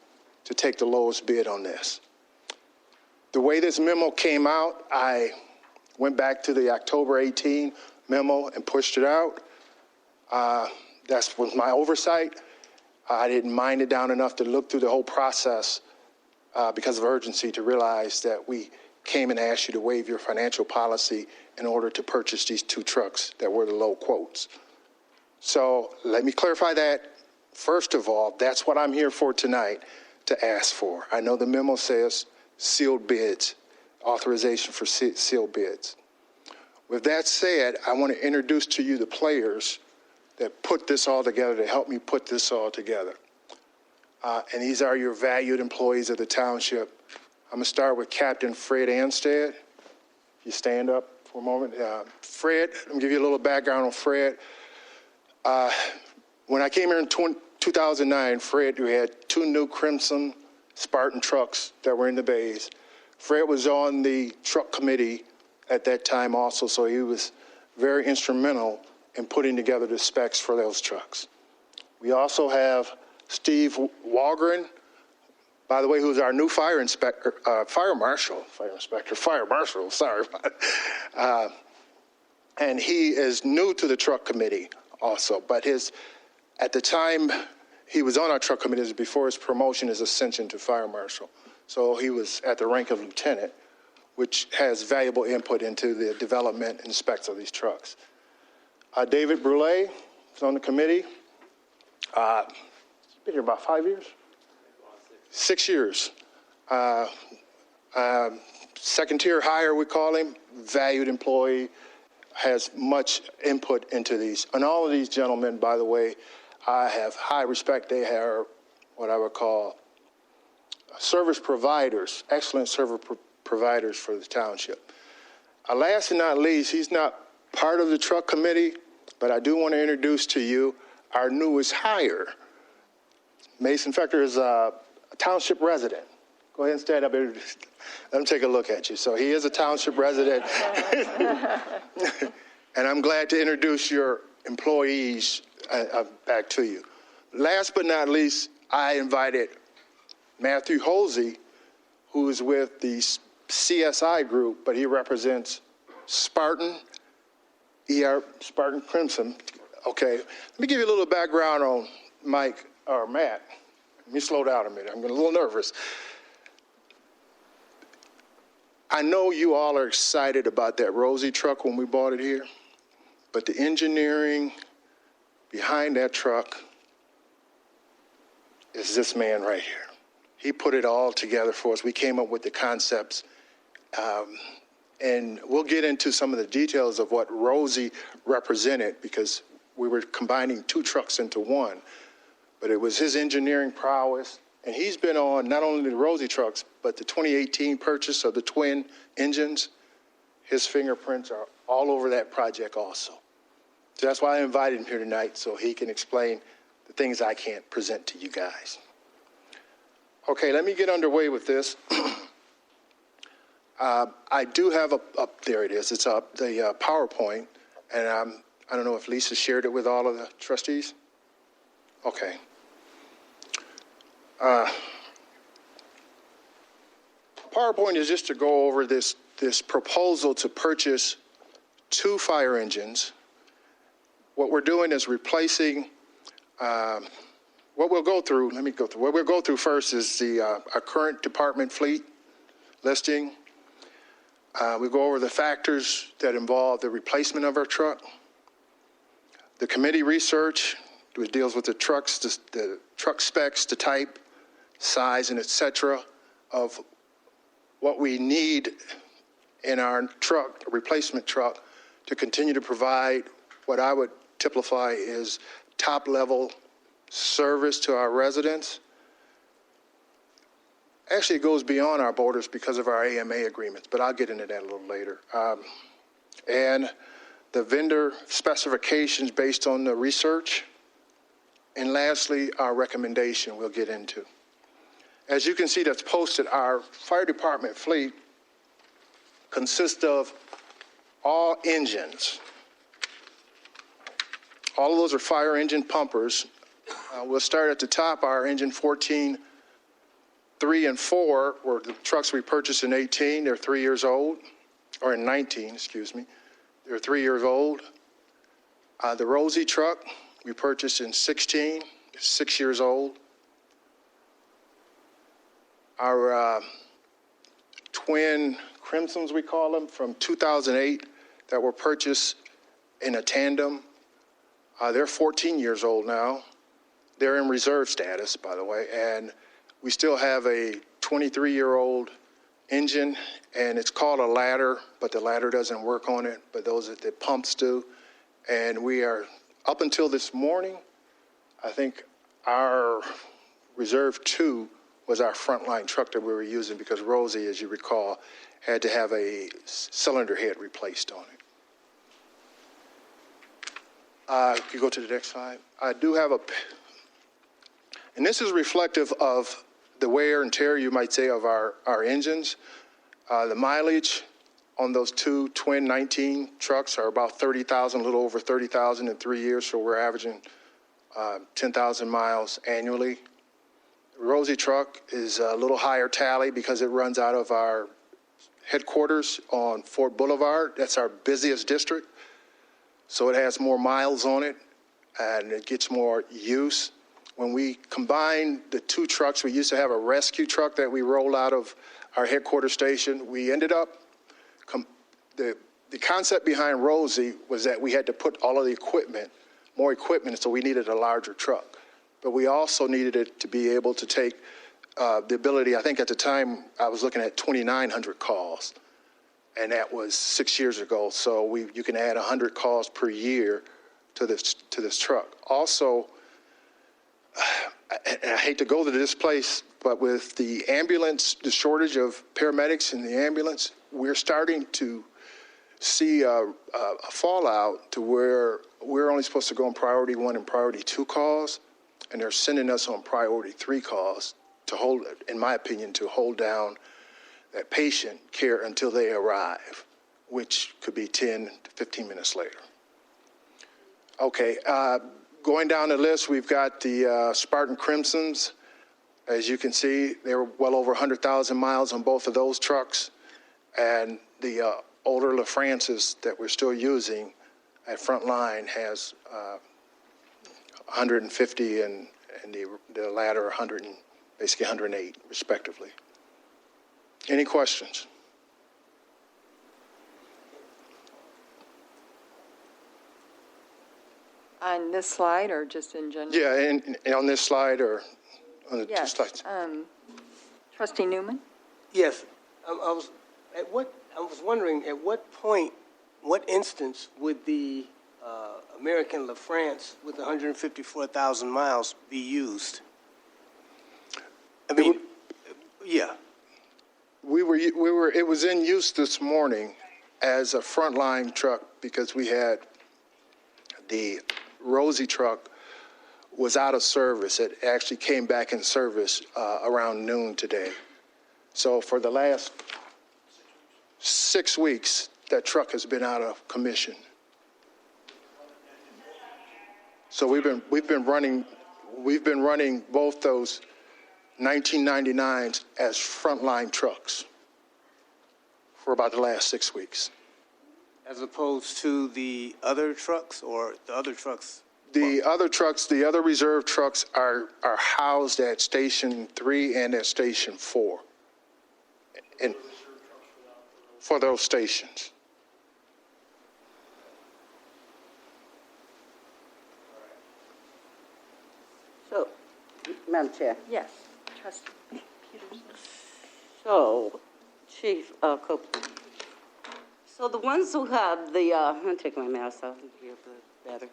Speaker 11: to take the lowest bid on this. The way this memo came out, I went back to the October 18 memo and pushed it out. That was my oversight. I didn't mind it down enough to look through the whole process because of urgency to realize that we came and asked you to waive your financial policy in order to purchase these 2 trucks that were the low quotes. So let me clarify that. First of all, that's what I'm here for tonight, to ask for. I know the memo says sealed bids, authorization for sealed bids. With that said, I want to introduce to you the players that put this all together, to help me put this all together. And these are your valued employees of the township. I'm going to start with Captain Fred Anstead. If you stand up for a moment. Fred, let me give you a little background on Fred. When I came here in 2009, Fred, we had 2 new Crimson Spartan trucks that were in the bays. Fred was on the truck committee at that time also, so he was very instrumental in putting together the specs for those trucks. We also have Steve Walgren, by the way, who's our new fire marshal, sorry. And he is new to the truck committee also, but at the time he was on our truck committee, it was before his promotion, his ascension to fire marshal. So he was at the rank of lieutenant, which has valuable input into the development and specs of these trucks. David Brule is on the committee. He's been here about 5 years? 6 years. Second tier hire, we call him, valued employee, has much input into these. And all of these gentlemen, by the way, I have high respect. They are what I would call service providers, excellent service providers for the township. Last and not least, he's not part of the truck committee, but I do want to introduce to you our newest hire. Mason Fector is a township resident. Go ahead and stand up and let him take a look at you. So he is a township resident. And I'm glad to introduce your employees back to you. Last but not least, I invited Matthew Holsey, who is with the CSI group, but he represents Spartan, Spartan Crimson. Okay, let me give you a little background on Matt. Let me slow down a minute. I'm getting a little nervous. I know you all are excited about that Rosie truck when we bought it here, but the engineering behind that truck is this man right here. He put it all together for us. We came up with the concepts, and we'll get into some of the details of what Rosie represented because we were combining 2 trucks into one. But it was his engineering prowess, and he's been on not only the Rosie trucks, but the 2018 purchase of the twin engines. His fingerprints are all over that project also. So that's why I invited him here tonight, so he can explain the things I can't present to you guys. Okay, let me get underway with this. I do have there it is. It's up, the PowerPoint, and I don't know if Lisa shared it with all of the trustees. Okay. PowerPoint is just to go over this proposal to purchase 2 fire engines. What we're doing is replacing what we'll go through, let me go through. What we'll go through first is our current department fleet listing. We go over the factors that involve the replacement of our truck. The committee research, which deals with the trucks, the truck specs, the type, size, and et cetera of what we need in our truck, a replacement truck, to continue to provide what I would typify is top-level service to our residents. Actually, it goes beyond our borders because of our AMA agreements, but I'll get into that a little later. And the vendor specifications based on the research. And lastly, our recommendation we'll get into. As you can see that's posted, our fire department fleet consists of all engines. All of those are fire engine pumpers. We'll start at the top. Our engine 14, 3, and 4 were the trucks we purchased in 18. They're 3 years old, or in 19, excuse me. They're 3 years old. The Rosie truck we purchased in 16, 6 years old. Our twin Crimsons, we call them, from 2008 that were purchased in a tandem. They're 14 years old now. They're in reserve status, by the way, and we still have a 23-year-old engine, and it's called a ladder, but the ladder doesn't work on it, but the pumps do. And we are, up until this morning, I think our Reserve 2 was our frontline truck that we were using because Rosie, as you recall, had to have a cylinder head replaced on it. If you go to the next slide. I do have and this is reflective of the wear and tear, you might say, of our engines. The mileage on those two twin 19 trucks are about 30,000, a little over 30,000 in 3 years, so we're averaging 10,000 miles annually. The Rosie truck is a little higher tally because it runs out of our headquarters on Fort Boulevard. That's our busiest district. So it has more miles on it, and it gets more use. When we combine the two trucks, we used to have a rescue truck that we rolled out of our headquarters station. We ended up, the concept behind Rosie was that we had to put all of the equipment, more equipment, so we needed a larger truck. But we also needed it to be able to take the ability, I think at the time I was looking at 2,900 calls. And that was 6 years ago. So you can add 100 calls per year to this truck. Also, and I hate to go to this place, but with the ambulance, the shortage of paramedics in the ambulance, we're starting to see a fallout to where we're only supposed to go on priority 1 and priority 2 calls, and they're sending us on priority 3 calls to hold, in my opinion, to hold down that patient care until they arrive, which could be 10 to 15 minutes later. Okay, going down the list, we've got the Spartan Crimsons. As you can see, they were well over 100,000 miles on both of those trucks. And the older LaFrancis that we're still using at Frontline has 150 and the latter 100 and basically 108 respectively. Any questions?
Speaker 1: On this slide or just in general?
Speaker 11: Yeah, and on this slide or on the two
Speaker 1: Yes.
Speaker 11: slides?
Speaker 1: Trustee Newman?
Speaker 9: Yes, I was wondering, at what point, what instance would the American LaFrance with 154,000 miles be used? I mean, yeah.
Speaker 11: It was in use this morning as a frontline truck because we had the Rosie truck was out of service. It actually came back in service around noon today. So for the last 6 weeks, that truck has been out of commission. So we've been running both those 1999s as frontline trucks for about the last 6 weeks.
Speaker 9: As opposed to the other trucks or the other trucks?
Speaker 11: The other trucks, the other reserve trucks are housed at Station 3 and at Station 4. And for those stations.
Speaker 7: So, Madam Chair,
Speaker 1: Yes, trustee Peters.
Speaker 7: so, Chief Copeland, so the ones who have the, I'm going to take my mask off and hear a bit better.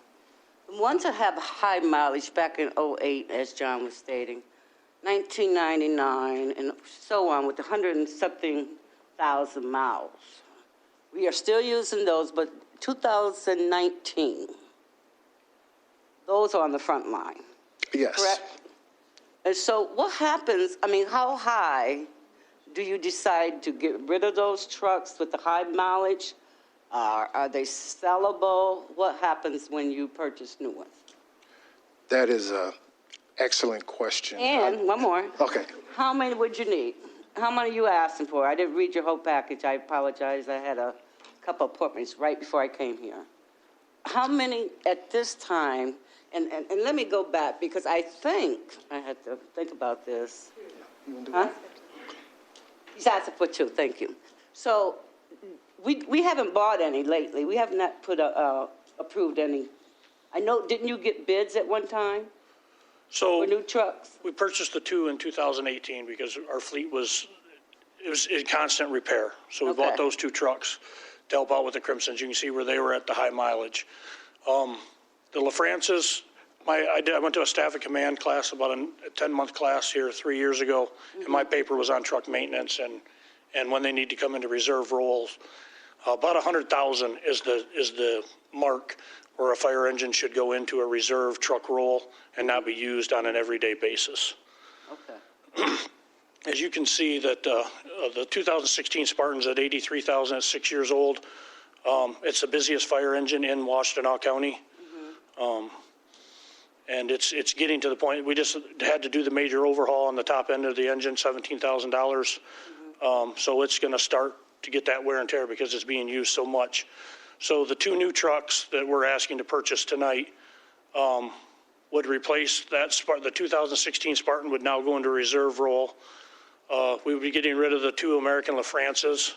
Speaker 7: The ones that have high mileage back in '08, as John was stating, 1999, and so on, with 100 and something thousand miles. We are still using those, but 2019, those are on the front line,
Speaker 11: Yes.
Speaker 7: correct? And so what happens, I mean, how high do you decide to get rid of those trucks with the high mileage? Are they sellable? What happens when you purchase new ones?
Speaker 11: That is an excellent question.
Speaker 7: And one more.
Speaker 11: Okay.
Speaker 7: How many would you need? How many are you asking for? I didn't read your whole package. I apologize. I had a couple appointments right before I came here. How many at this time? And let me go back because I think I had to think about this. Huh? He's asking for 2. Thank you. So we haven't bought any lately. We have not approved any. I know, didn't you get bids at one time
Speaker 12: So
Speaker 7: for new trucks?
Speaker 12: we purchased the 2 in 2018 because our fleet was in constant repair. So we
Speaker 7: Okay.
Speaker 12: bought those 2 trucks to help out with the Crimsons. You can see where they were at the high mileage. The LaFrances, I went to a staff at command class, about a 10-month class here 3 years ago, and my paper was on truck maintenance and when they need to come into reserve roles. About 100,000 is the mark where a fire engine should go into a reserve truck roll and not be used on an everyday basis.
Speaker 7: Okay.
Speaker 12: As you can see that the 2016 Spartan's at 83,000 at 6 years old. It's the busiest fire engine in Washtenaw County. And it's getting to the point, we just had to do the major overhaul on the top end of the engine, $17,000. So it's going to start to get that wear and tear because it's being used so much. So the 2 new trucks that we're asking to purchase tonight would replace that the 2016 Spartan would now go into reserve role. We would be getting rid of the 2 American LaFrances.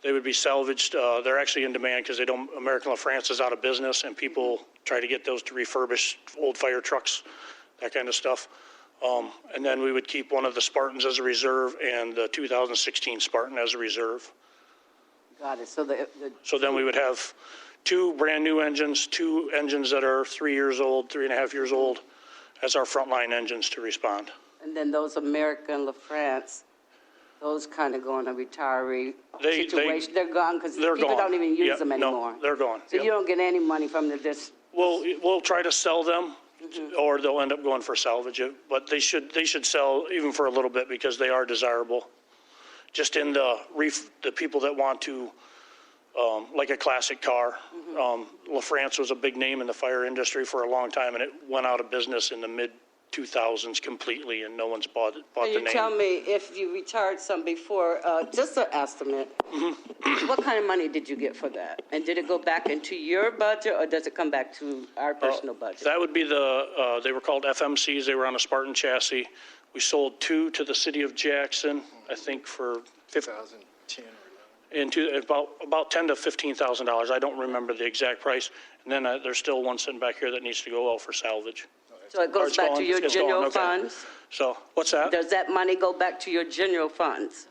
Speaker 12: They would be salvaged. They're actually in demand because American LaFrance is out of business and people try to get those to refurbish old fire trucks, that kind of stuff. And then we would keep one of the Spartans as a reserve and the 2016 Spartan as a reserve.
Speaker 7: Got it.
Speaker 12: So then we would have 2 brand-new engines, 2 engines that are 3 years old, 3.5 years old, as our frontline engines to respond.
Speaker 7: And then those American LaFrance, those kind of go in a retiree situation. They're gone because people don't even use them anymore.
Speaker 12: No, they're gone.
Speaker 7: So you don't get any money from this.
Speaker 12: We'll try to sell them, or they'll end up going for salvage. But they should sell even for a little bit because they are desirable. Just in the people that want to, like a classic car. LaFrance was a big name in the fire industry for a long time, and it went out of business in the mid-2000s completely, and no one's bought the name.
Speaker 7: Can you tell me if you retired some before, just an estimate, what kind of money did you get for that? And did it go back into your budget, or does it come back to our personal budget?
Speaker 12: That would be they were called FMCs. They were on a Spartan chassis. We sold 2 to the city of Jackson, I think for
Speaker 11: 2010
Speaker 12: about $10,000 to $15,000. I don't remember the exact price. And then there's still one sitting back here that needs to go out for salvage.
Speaker 7: So it goes back to your general funds?
Speaker 12: So what's that?
Speaker 7: Does that money go back to your general funds?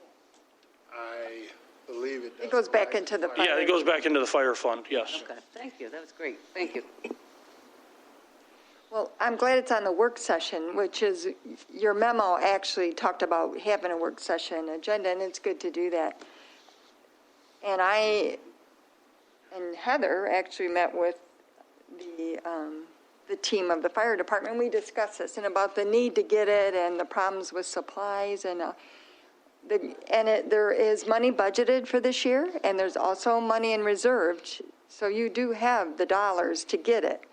Speaker 11: I believe it does.
Speaker 1: It goes back into the fire.
Speaker 12: Yeah, it goes back into the fire fund, yes.
Speaker 7: Okay, thank you. That was great. Thank you.
Speaker 1: Well, I'm glad it's on the work session, which is, your memo actually talked about having a work session agenda, and it's good to do that. And I and Heather actually met with the team of the fire department. We discussed this and about the need to get it and the problems with supplies and there is money budgeted for this year, and there's also money in reserve, so you do have the dollars to get it.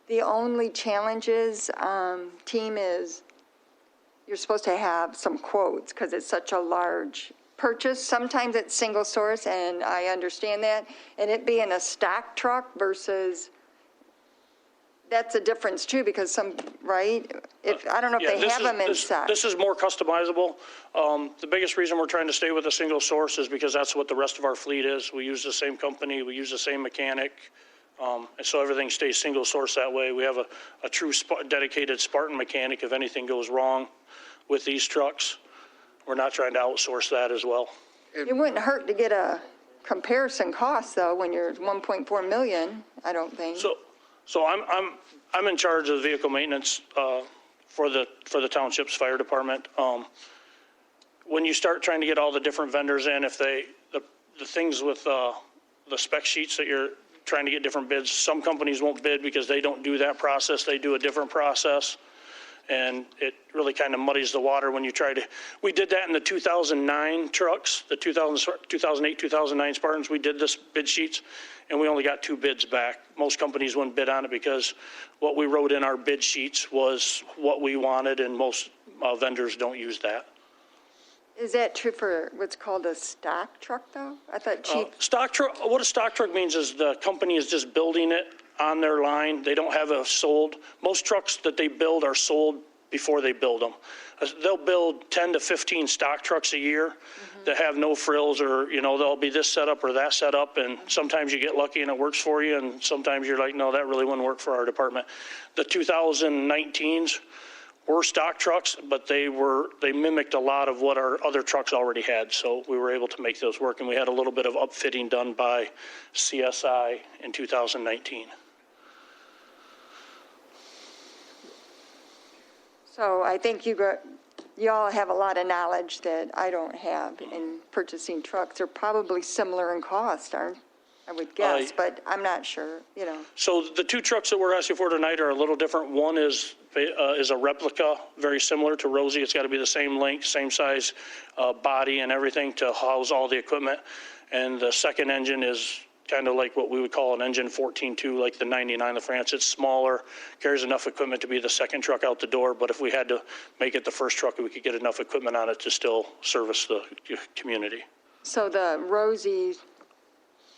Speaker 1: The only challenge is, team, is you're supposed to have some quotes because it's such a large purchase. Sometimes it's single source, and I understand that. And it being a stock truck versus that's a difference too, because right? I don't know if
Speaker 12: Yeah,
Speaker 1: they have them in stock.
Speaker 12: This is more customizable. The biggest reason we're trying to stay with a single source is because that's what the rest of our fleet is. We use the same company, we use the same mechanic, and so everything stays single source that way. We have a true dedicated Spartan mechanic if anything goes wrong with these trucks. We're not trying to outsource that as well.
Speaker 1: It wouldn't hurt to get a comparison cost though, when you're 1.4 million, I don't think.
Speaker 12: So I'm in charge of vehicle maintenance for the township's fire department. When you start trying to get all the different vendors in, if the things with the spec sheets that you're trying to get different bids, some companies won't bid because they don't do that process. They do a different process. And it really kind of muddies the water when you try to, we did that in the 2009 trucks, the 2008, 2009 Spartans, we did this bid sheets, and we only got 2 bids back. Most companies wouldn't bid on it because what we wrote in our bid sheets was what we wanted, and most vendors don't use that.
Speaker 1: Is that true for what's called a stock truck though? I thought cheap.
Speaker 12: Stock truck, what a stock truck means is the company is just building it on their line. They don't have it sold. Most trucks that they build are sold before they build them. They'll build 10 to 15 stock trucks a year that have no frills, or, they'll be this setup or that setup, and sometimes you get lucky and it works for you, and sometimes you're like, no, that really wouldn't work for our department. The 2019s were stock trucks, but they mimicked a lot of what our other trucks already had, so we were able to make those work, and we had a little bit of upfitting done by CSI in 2019.
Speaker 1: So I think you all have a lot of knowledge that I don't have in purchasing trucks. They're probably similar in cost, I would guess, but I'm not sure,
Speaker 12: So the 2 trucks that we're asking for tonight are a little different. One is a replica, very similar to Rosie. It's got to be the same length, same size body and everything to house all the equipment. And the second engine is kind of like what we would call an engine 14.2, like the 99 of France. It's smaller, carries enough equipment to be the second truck out the door, but if we had to make it the first truck, we could get enough equipment on it to still service the community.
Speaker 1: So the Rosie,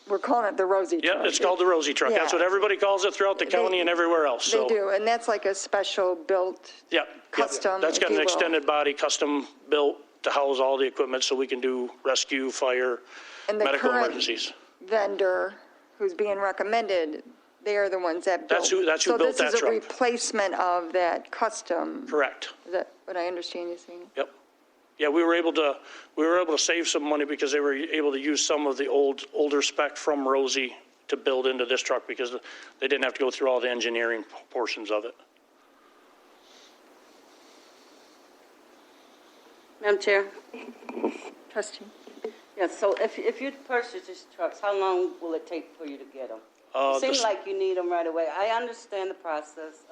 Speaker 1: we're calling it the Rosie truck.
Speaker 12: Yeah, it's called the Rosie truck.
Speaker 1: Yeah.
Speaker 12: That's what everybody calls it throughout the county and everywhere else.
Speaker 1: They do, and that's like a special built, custom,
Speaker 12: That's got
Speaker 1: if
Speaker 12: an
Speaker 1: you will.
Speaker 12: extended body, custom built to house all the equipment so we can do rescue, fire,
Speaker 1: And the
Speaker 12: medical
Speaker 1: current
Speaker 12: emergencies.
Speaker 1: vendor who's being recommended, they are the ones that built.
Speaker 12: That's who built that
Speaker 1: So this is a
Speaker 12: truck.
Speaker 1: replacement of that custom.
Speaker 12: Correct.
Speaker 1: Is that what I understand you saying?
Speaker 12: Yep. Yeah, we were able to save some money because they were able to use some of the older spec from Rosie to build into this truck because they didn't have to go through all the engineering portions of it.
Speaker 7: Madam Chair?
Speaker 1: Trustee?
Speaker 7: Yes, so if you purchase these trucks, how long will it take for you to get them? It seems like you need them right away. I understand the process.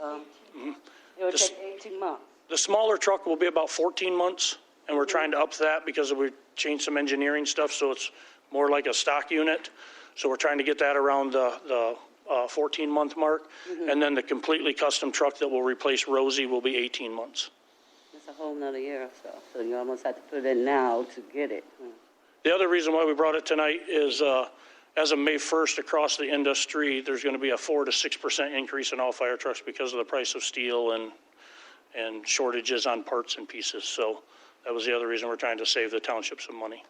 Speaker 7: It would take 18 months.
Speaker 12: The smaller truck will be about 14 months, and we're trying to up that because we changed some engineering stuff, so it's more like a stock unit. So we're trying to get that around the 14-month mark. And then the completely custom truck that will replace Rosie will be 18 months.
Speaker 7: It's a whole nother year or so, so you almost have to put it in now to get it.
Speaker 12: The other reason why we brought it tonight is as of May 1st across the industry, there's going to be a 4 to 6% increase in all fire trucks because of the price of steel and shortages on parts and pieces. So that was the other reason we're trying to save the township some money.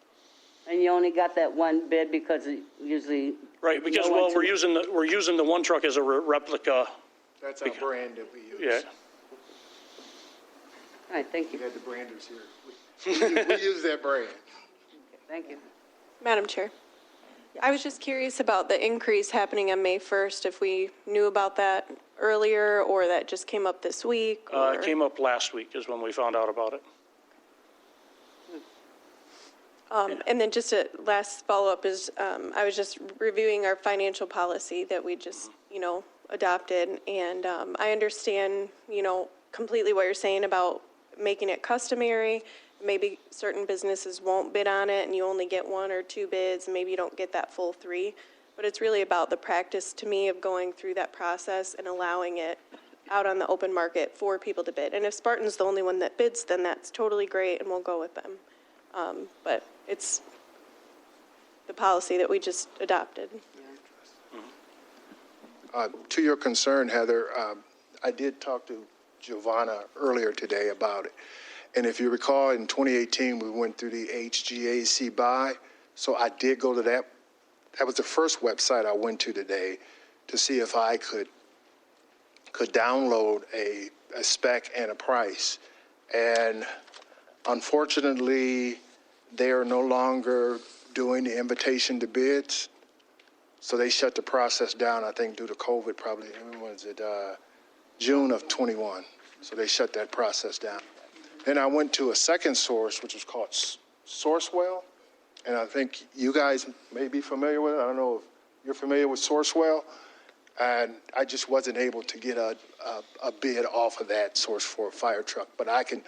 Speaker 7: And you only got that one bid because it usually.
Speaker 12: Right, because,
Speaker 7: no one
Speaker 12: we're using the one truck as a replica.
Speaker 11: That's our brand that we use.
Speaker 12: Yeah.
Speaker 7: All right, thank you.
Speaker 11: We had the branders here. We use that brand.
Speaker 7: Thank you.
Speaker 8: Madam Chair, I was just curious about the increase happening on May 1st, if we knew about that earlier or that just came up this week?
Speaker 12: It came up last week is when we found out about it.
Speaker 8: And then just a last follow-up is, I was just reviewing our financial policy that we just, adopted. And I understand, completely what you're saying about making it customary. Maybe certain businesses won't bid on it and you only get 1 or 2 bids, and maybe you don't get that full 3. But it's really about the practice to me of going through that process and allowing it out on the open market for people to bid. And if Spartan's the only one that bids, then that's totally great and we'll go with them. But it's the policy that we just adopted.
Speaker 11: To your concern, Heather, I did talk to Giovanna earlier today about it. And if you recall, in 2018, we went through the HGAC buy. So I did go to that. That was the first website I went to today to see if I could download a spec and a price. And unfortunately, they are no longer doing the invitation to bids. So they shut the process down, I think, due to COVID, probably, when was it, June of 21. So they shut that process down. Then I went to a second source, which was called Sourcewell. And I think you guys may be familiar with it. I don't know if you're familiar with Sourcewell. And I just wasn't able to get a bid off of that source for a fire truck. But I can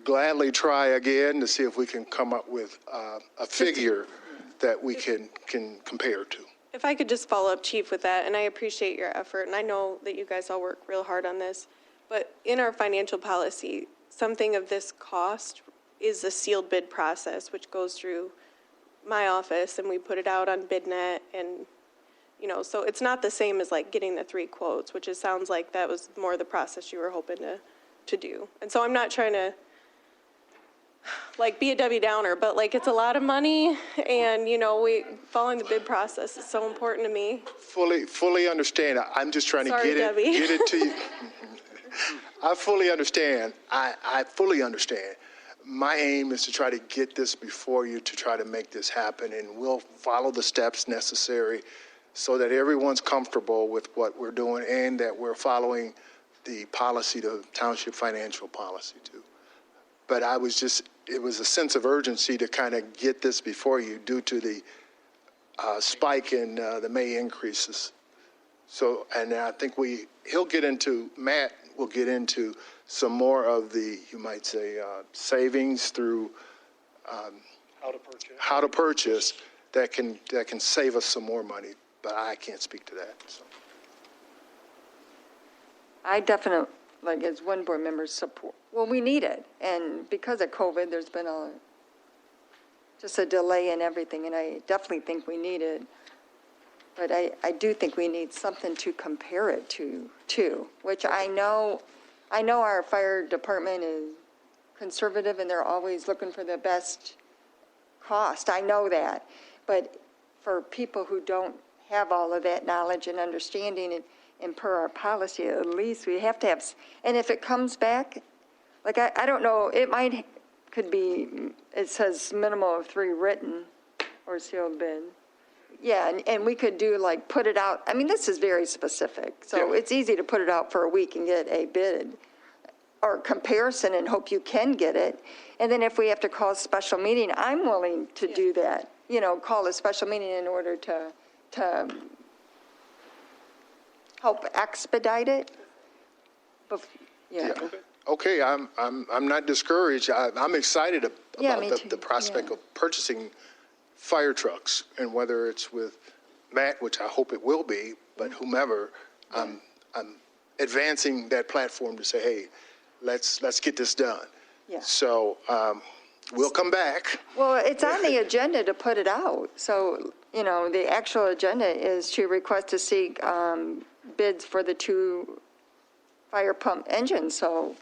Speaker 11: gladly try again to see if we can come up with a figure that we can compare to.
Speaker 8: If I could just follow up, Chief, with that, and I appreciate your effort, and I know that you guys all work real hard on this, but in our financial policy, something of this cost is a sealed bid process, which goes through my office, and we put it out on BidNet, and, you know, so it's not the same as like getting the 3 quotes, which it sounds like that was more the process you were hoping to do. And so I'm not trying to like be a Debbie Downer, but like it's a lot of money, and you know, following the bid process is so important to me.
Speaker 11: Fully understand. I'm just trying
Speaker 8: Sorry,
Speaker 11: to get it to you. I fully understand. I fully understand. My aim is to try to get this before you to try to make this happen, and we'll follow the steps necessary so that everyone's comfortable with what we're doing and that we're following the policy, the township financial policy too. But it was a sense of urgency to kind of get this before you due to the spike in the May increases. So, and I think Matt will get into some more of the, you might say, savings through how to purchase that can save us some more money, but I can't speak to that. So.
Speaker 1: I definitely, like as one board member, support. Well, we need it, and because of COVID, there's been just a delay in everything, and I definitely think we need it. But I do think we need something to compare it to, which I know our fire department is conservative, and they're always looking for the best cost. I know that, but for people who don't have all of that knowledge and understanding, and per our policy, at least we have to have, and if it comes back, like, I don't know, could be, it says minimum of 3 written or sealed bid. Yeah, and we could do like, put it out, I mean, this is very specific, so it's easy to put it out for a week and get a bid or comparison and hope you can get it. And then if we have to call a special meeting, I'm willing to do that, you know, call a special meeting in order to help expedite it. Yeah.
Speaker 11: Okay, I'm not discouraged. I'm excited about the prospect of purchasing fire trucks, and whether it's with Matt, which I hope it will be, but whomever, I'm advancing that platform to say, hey, let's get this done.
Speaker 1: Yeah.
Speaker 11: So we'll come back.
Speaker 1: Well, it's on the agenda to put it out. So, you know, the actual agenda is to request to seek bids for the 2 fire pump engines. So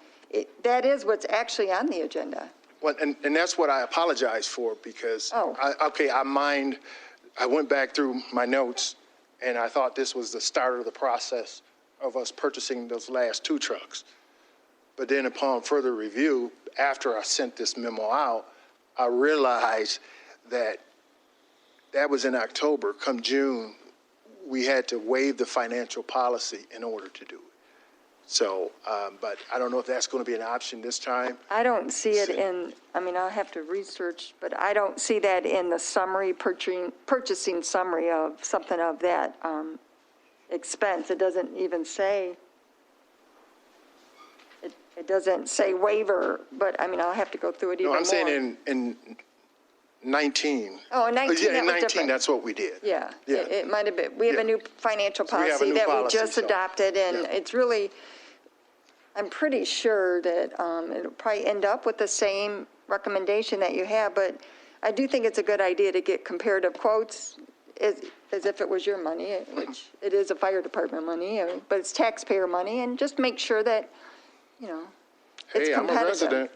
Speaker 1: that is what's actually on the agenda.
Speaker 11: Well, and that's what I apologize for, because, I went back through my notes, and I thought this was the start of the process of us purchasing those last 2 trucks. But then upon further review, after I sent this memo out, I realized that was in October. Come June, we had to waive the financial policy in order to do it. So, but I don't know if that's going to be an option this time.
Speaker 1: I don't see it I'll have to research, but I don't see that in the summary, purchasing summary of something of that expense. It doesn't even say, it doesn't say waiver, but I'll have to go through it even more.
Speaker 11: No, I'm saying in 19.
Speaker 1: Oh, in 19,
Speaker 11: yeah, in
Speaker 1: that was
Speaker 11: 19,
Speaker 1: different.
Speaker 11: That's what we did.
Speaker 1: Yeah, it might have been. We have a new financial
Speaker 11: So we have a
Speaker 1: policy
Speaker 11: new
Speaker 1: that we
Speaker 11: policy,
Speaker 1: just
Speaker 11: so,
Speaker 1: adopted, and it's really, I'm pretty sure that it'll probably end up with the same recommendation that you have, but I do think it's a good idea to get comparative quotes. as if it was your money, which it is a fire department money, but it's taxpayer money, and just make sure that, it's
Speaker 11: Hey, I'm a
Speaker 1: competitive.
Speaker 11: resident.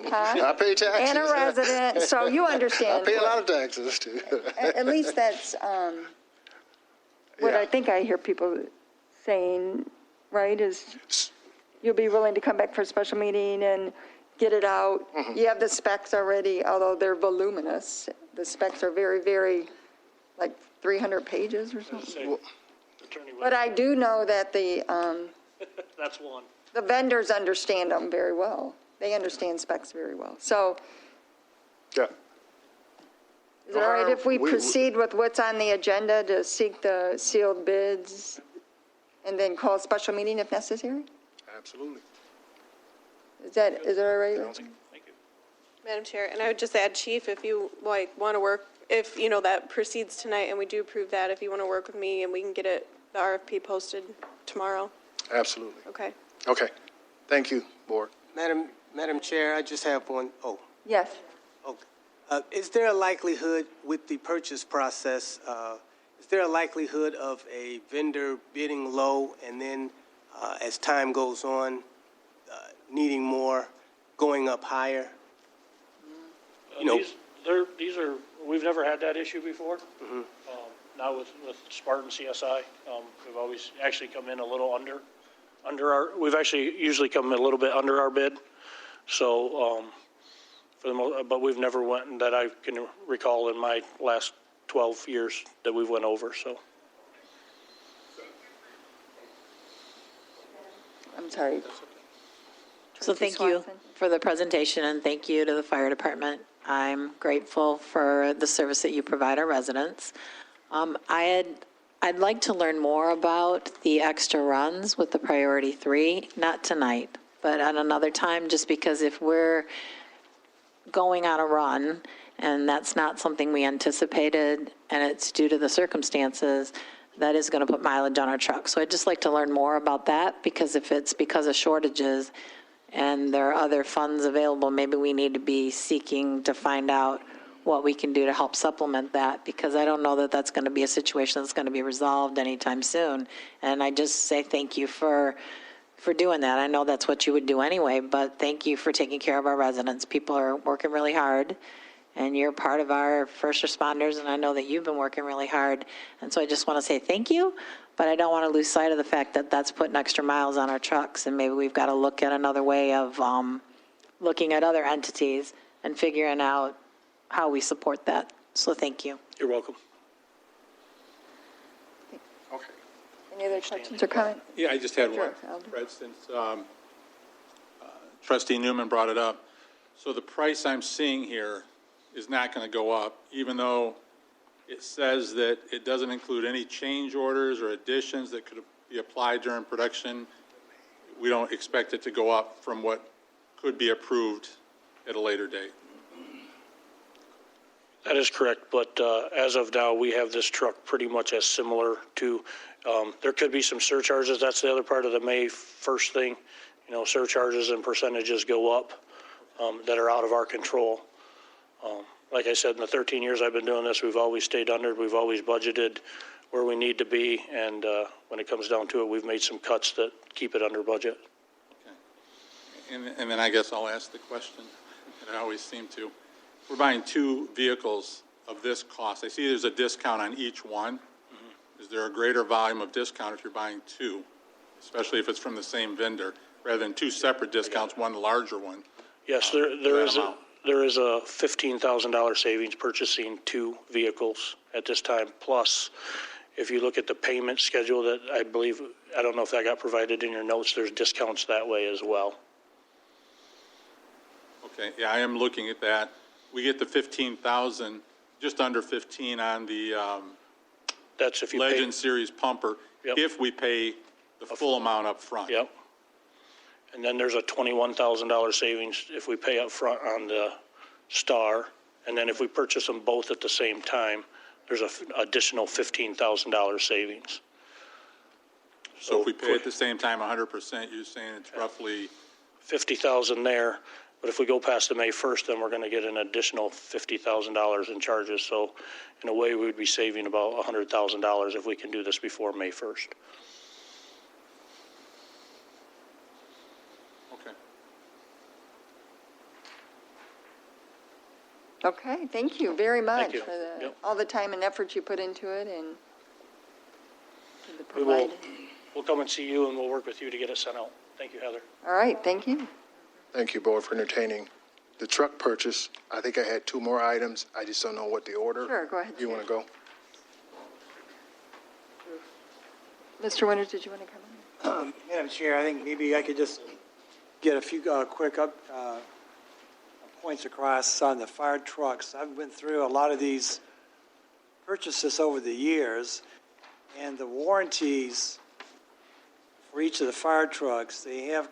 Speaker 1: Huh?
Speaker 11: I pay taxes.
Speaker 1: And a resident, so you
Speaker 11: I
Speaker 1: understand.
Speaker 11: pay a lot of taxes, too.
Speaker 1: At least that's what I
Speaker 11: Yeah.
Speaker 1: think I hear people saying, right, is you'll be willing to come back for a special meeting and get it out. You have the specs already, although they're voluminous. The specs are very, very, like 300 pages or something.
Speaker 12: Attorney
Speaker 1: But I do know that
Speaker 12: That's one.
Speaker 1: the vendors understand them very well. They understand specs very well. So
Speaker 11: Yeah.
Speaker 1: is it all right if we
Speaker 11: We-
Speaker 1: proceed with what's on the agenda to seek the sealed bids and then call a special meeting if necessary?
Speaker 11: Absolutely.
Speaker 1: Is that all right?
Speaker 12: Thank you.
Speaker 8: Madam Chair, and I would just add, Chief, if you want to work, if, that proceeds tonight and we do approve that, if you want to work with me and we can get the RFP posted tomorrow.
Speaker 11: Absolutely.
Speaker 8: Okay.
Speaker 11: Okay. Thank you, Board.
Speaker 9: Madam Chair, I just have one.
Speaker 1: Yes.
Speaker 9: Okay. Is there a likelihood with the purchase process, is there a likelihood of a vendor bidding low and then as time goes on, needing more, going up higher?
Speaker 12: We've never had that issue before. Now with Spartan CSI, we've always actually come in a little we've actually usually come in a little bit under our bid. So, but we've never went, that I can recall in my last 12 years that we've went over, so.
Speaker 1: I'm sorry.
Speaker 6: So thank you
Speaker 1: Swanson.
Speaker 6: for the presentation, and thank you to the fire department. I'm grateful for the service that you provide our residents. I'd like to learn more about the extra runs with the priority 3, not tonight, but at another time, just because if we're going on a run and that's not something we anticipated and it's due to the circumstances, that is going to put mileage on our truck. So I'd just like to learn more about that, because if it's because of shortages and there are other funds available, maybe we need to be seeking to find out what we can do to help supplement that, because I don't know that that's going to be a situation that's going to be resolved anytime soon. And I just say thank you for doing that. I know that's what you would do anyway, but thank you for taking care of our residents. People are working really hard, and you're part of our first responders, and I know that you've been working really hard. And so I just want to say thank you, but I don't want to lose sight of the fact that that's putting extra miles on our trucks, and maybe we've got to look at another way of looking at other entities and figuring out how we support that. So thank you.
Speaker 12: You're welcome.
Speaker 11: Okay.
Speaker 1: Any other questions or comments?
Speaker 4: Yeah, I just had
Speaker 1: Sure,
Speaker 4: one,
Speaker 1: Alden.
Speaker 4: Fred, since Trustee Newman brought it up. So the price I'm seeing here is not going to go up, even though it says that it doesn't include any change orders or additions that could be applied during production. We don't expect it to go up from what could be approved at a later date.
Speaker 12: That is correct, but as of now, we have this truck pretty much as similar to, there could be some surcharges. That's the other part of the May 1st thing. Surcharges and percentages go up that are out of our control. Like I said, in the 13 years I've been doing this, we've always stayed under, we've always budgeted where we need to be, and when it comes down to it, we've made some cuts that keep it under budget.
Speaker 4: Okay. And then I guess I'll ask the question, and I always seem to. We're buying 2 vehicles of this cost. I see there's a discount on each one. Is there a greater volume of discount if you're buying 2, especially if it's from the same vendor, rather than 2 separate discounts, one larger one?
Speaker 12: Yes, there is a $15,000 savings purchasing 2 vehicles at this time. Plus, if you look at the payment schedule that I believe, I don't know if that got provided in your notes, there's discounts that way as well.
Speaker 4: Okay, yeah, I am looking at that. We get the 15,000, just under 15 on the
Speaker 12: That's if you pay.
Speaker 4: Legend Series pumper,
Speaker 12: Yep.
Speaker 4: if we pay the full amount up front.
Speaker 12: Yep. And then there's a $21,000 savings if we pay up front on the Star. And then if we purchase them both at the same time, there's an additional $15,000 savings.
Speaker 4: So if we pay at the same time 100%, you're saying it's roughly,
Speaker 12: 50,000 there, But if we go past the May 1st, then we're going to get an additional $50,000 in charges. So in a way, we would be saving about $100,000 if we can do this before May 1st.
Speaker 4: Okay.
Speaker 1: Okay, thank you very much
Speaker 12: you.
Speaker 1: for
Speaker 12: Yep.
Speaker 1: all the time and effort you put into it and to the
Speaker 12: We will,
Speaker 1: provide.
Speaker 12: we'll come and see you and we'll work with you to get it sent out. Thank you, Heather.
Speaker 1: All right, thank you.
Speaker 11: Thank you, Board, for entertaining the truck purchase. I think I had two more items. I just don't know what the order.
Speaker 1: Sure, go ahead,
Speaker 11: You want to go?
Speaker 1: Mr. Winters, did you want to come in?
Speaker 13: Madam Chair, I think maybe I could just get a few quick points across on the fire trucks. I've been through a lot of these purchases over the years, and the warranties for each of the fire trucks, they have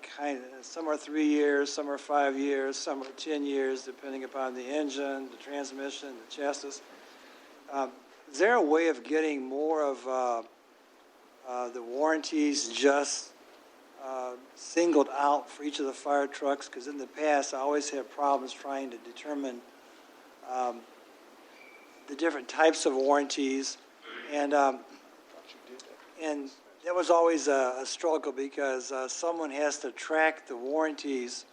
Speaker 13: some are 3 years, some are 5 years, some are 10 years, depending upon the engine, the transmission, the chassis. Is there a way of getting more of the warranties just singled out for each of the fire trucks? Because in the past, I always had problems trying to determine the different types of warranties, and that was always a struggle because someone has to track the warranties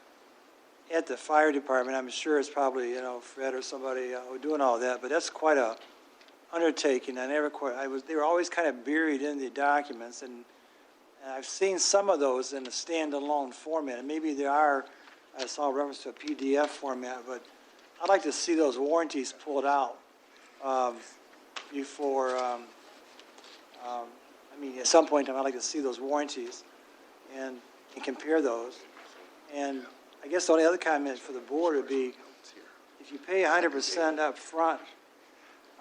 Speaker 13: at the fire department. I'm sure it's probably, Fred or somebody doing all that, but that's quite a undertaking. They were always kind of buried in the documents, and I've seen some of those in a standalone format. And maybe I saw a reference to a PDF format, but I'd like to see those warranties pulled out before, at some point in time, I'd like to see those warranties and compare those. And I guess the only other comment for the board would be, if you pay 100% up front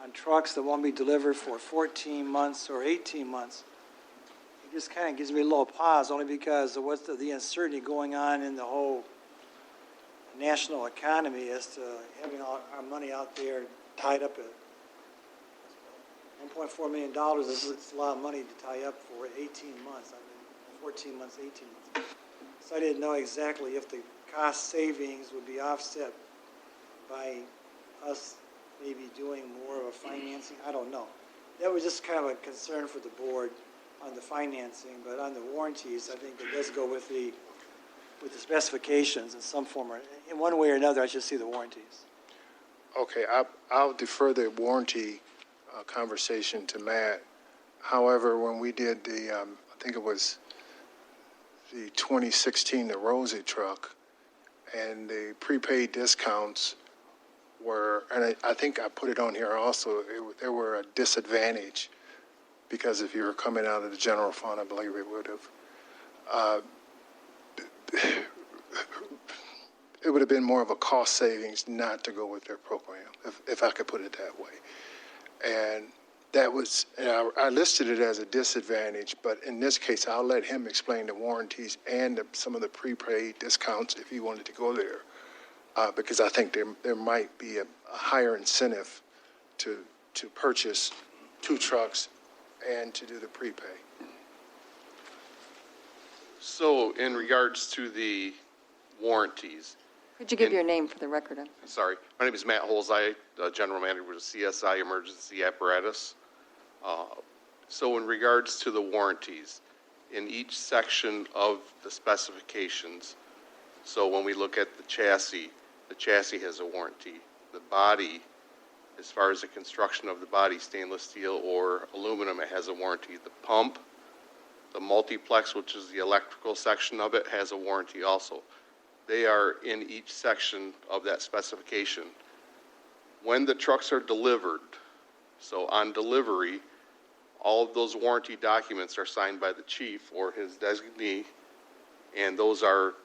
Speaker 13: on trucks that won't be delivered for 14 months or 18 months, it just kind of gives me a little pause, only because of what's the uncertainty going on in the whole national economy as to having all our money out there tied up at $1.4 million. It's a lot of money to tie up for 18 months. 14 months, 18 months. So I didn't know exactly if the cost savings would be offset by us maybe doing more of a financing. I don't know. That was just kind of a concern for the board on the financing, but on the warranties, I think it does go with the specifications in some form, or in one way or another. I should see the warranties.
Speaker 11: Okay, I'll defer the warranty conversation to Matt. However, when we did I think it was the 2016, the Rosie truck, and the prepaid discounts were, and I think I put it on here also, they were a disadvantage, because if you were coming out of the general fund, I believe it would have. It would have been more of a cost savings not to go with their program, if I could put it that way. And that was, I listed it as a disadvantage, but in this case, I'll let him explain the warranties and some of the prepaid discounts if he wanted to go there, because I think there might be a higher incentive to purchase 2 trucks and to do the prepay.
Speaker 14: So in regards to the warranties.
Speaker 1: Could you give your name for the record?
Speaker 14: Sorry, my name is Matt Holzai, General Manager with CSI Emergency Apparatus. So in regards to the warranties, in each section of the specifications, so when we look at the chassis has a warranty. The body, as far as the construction of the body, stainless steel or aluminum, it has a warranty. The pump, the multiplex, which is the electrical section of it, has a warranty also. They are in each section of that specification. When the trucks are delivered, so on delivery, all of those warranty documents are signed by the chief or his designee, and those are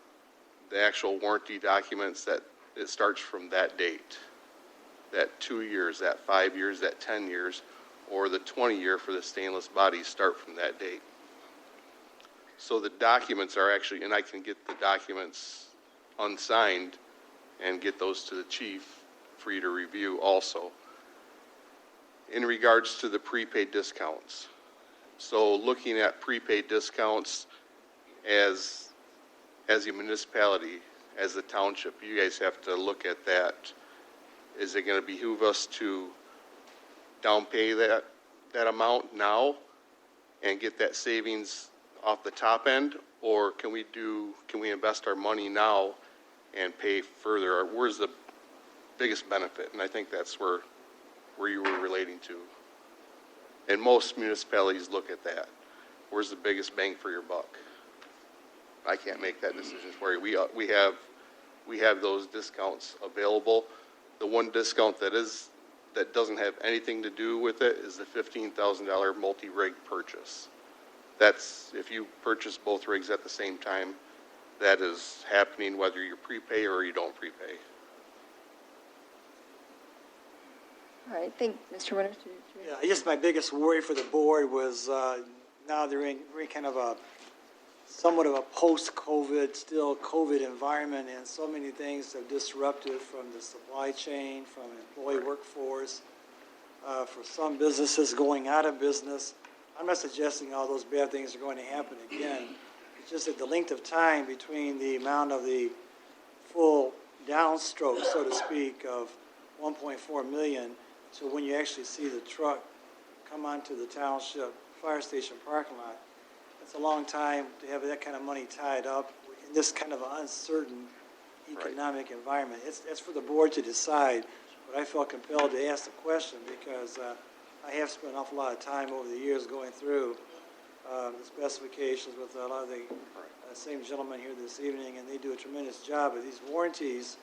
Speaker 14: the actual warranty documents that it starts from that date. That 2 years, that 5 years, that 10 years, or the 20-year for the stainless bodies start from that date. So the documents are actually, and I can get the documents unsigned and get those to the chief for you to review also. In regards to the prepaid discounts, so looking at prepaid discounts as a municipality, as a township, you guys have to look at that. Is it going to behoove us to down pay that amount now and get that savings off the top end? Or can we invest our money now and pay further? Where's the biggest benefit? And I think that's where you were relating to. And most municipalities look at that. Where's the biggest bang for your buck? I can't make that decision for you. We have those discounts available. The one discount that doesn't have anything to do with it is the $15,000 multi-rig purchase. That's if you purchase both rigs at the same time, that is happening whether you prepay or you don't prepay.
Speaker 1: All right, Mr. Winters.
Speaker 13: Yeah, I guess my biggest worry for the board was now we're in kind of somewhat of a post-COVID, still COVID environment, and so many things have disrupted from the supply chain, from employee workforce, for some businesses going out of business. I'm not suggesting all those bad things are going to happen again. It's just that the length of time between the amount of the full downstroke, so to speak, of 1.4 million to when you actually see the truck come onto the township fire station parking lot, it's a long time to have that kind of money tied up in this kind of uncertain economic environment. It's for the board to decide, but I felt compelled to ask the question because I have spent an awful lot of time over the years going through the specifications with a lot of the same gentlemen here this evening, and they do a tremendous job. But these warranties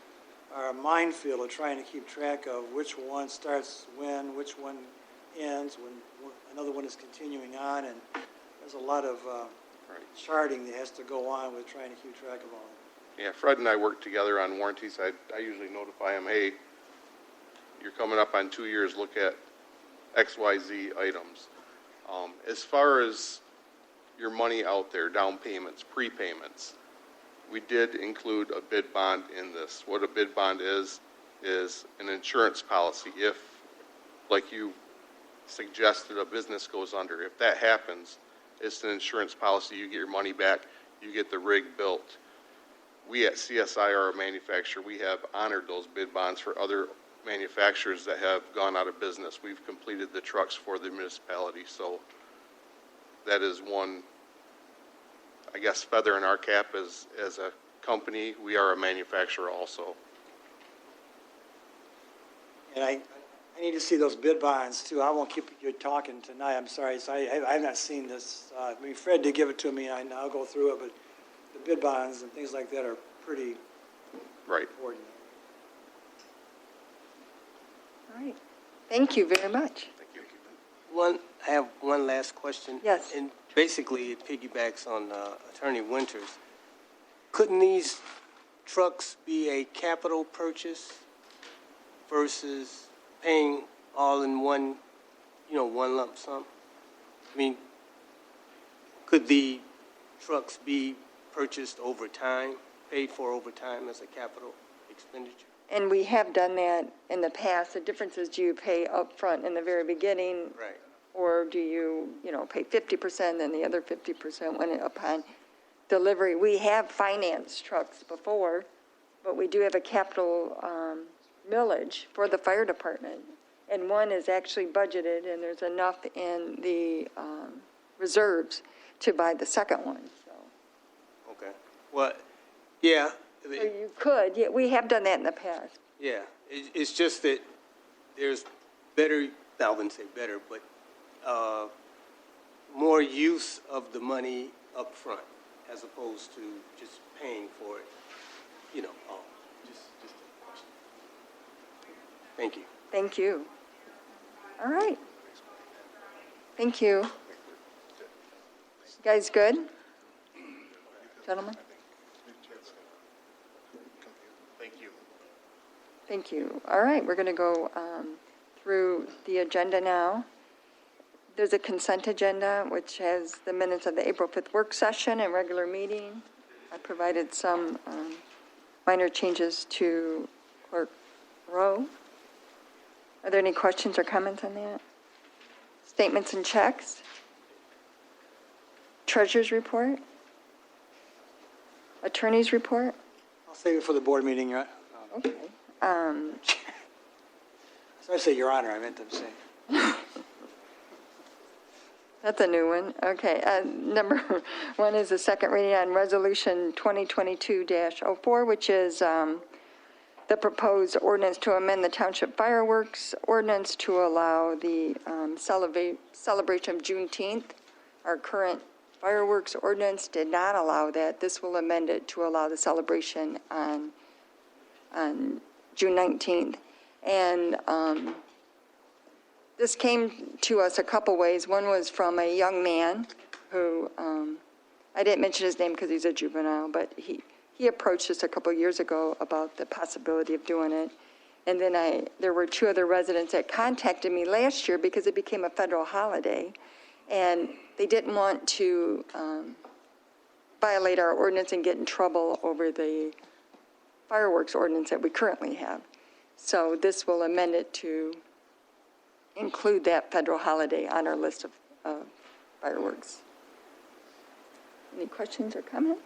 Speaker 13: are a minefield of trying to keep track of which one starts when, which one ends, when another one is continuing on, and there's a lot of charting that has to go on with trying to keep track of all that.
Speaker 14: Yeah, Fred and I work together on warranties. I usually notify him, hey, you're coming up on 2 years, look at XYZ items. As far as your money out there, down payments, prepayments, we did include a bid bond in this. What a bid bond is an insurance policy. If, like you suggested, a business goes under, if that happens, it's an insurance policy. You get your money back, you get the rig built. We at CSI are a manufacturer. We have honored those bid bonds for other manufacturers that have gone out of business. We've completed the trucks for the municipality. So that is one, I guess, feather in our cap as a company. We are a manufacturer also.
Speaker 13: And I need to see those bid bonds too. I won't keep you talking tonight. I'm sorry. So I have not seen this. I mean, Fred did give it to me, and I'll go through it. But the bid bonds and things like that are pretty important.
Speaker 1: All right. Thank you very much.
Speaker 14: Thank you.
Speaker 9: I have one last question.
Speaker 1: Yes.
Speaker 9: And basically, it piggybacks on Attorney Winters. Couldn't these trucks be a capital purchase versus paying all in one lump sum? I mean, could the trucks be purchased over time, paid for over time as a capital expenditure?
Speaker 1: And we have done that in the past. The difference is, do you pay up front in the very beginning?
Speaker 9: Right.
Speaker 1: Or do you, pay 50% and the other 50% when upon delivery? We have financed trucks before, but we do have a capital millage for the fire department. And one is actually budgeted, and there's enough in the reserves to buy the second one, so.
Speaker 9: Okay. Well, yeah.
Speaker 1: So you could, yeah, we have done that in the past.
Speaker 9: Yeah. It's just that there's better, I wouldn't say better, but more use of the money up front as opposed to just paying for it, just a question. Thank you.
Speaker 1: Thank you. All right. Thank you. You guys good? Gentlemen?
Speaker 11: Thank you.
Speaker 1: Thank you. All right, we're going to go through the agenda now. There's a consent agenda, which has the minutes of the April 5th work session and regular meeting. I provided some minor changes to Clerk Rowe. Are there any questions or comments on that? Statements and checks? Treasurer's report? Attorney's report?
Speaker 13: I'll save it for the board meeting.
Speaker 1: Okay.
Speaker 13: Sorry to say Your Honor, I meant to say.
Speaker 1: That's a new one. Okay. Number one is the second reading on Resolution 2022-04, which is the proposed ordinance to amend the Township Fireworks Ordinance to allow the celebration of Juneteenth. Our current fireworks ordinance did not allow that. This will amend it to allow the celebration on June 19th. And this came to us a couple ways. One was from a young man who, I didn't mention his name because he's a juvenile, but he approached us a couple years ago about the possibility of doing it. And then there were two other residents that contacted me last year because it became a federal holiday. And they didn't want to violate our ordinance and get in trouble over the fireworks ordinance that we currently have. So this will amend it to include that federal holiday on our list of fireworks. Any questions or comments?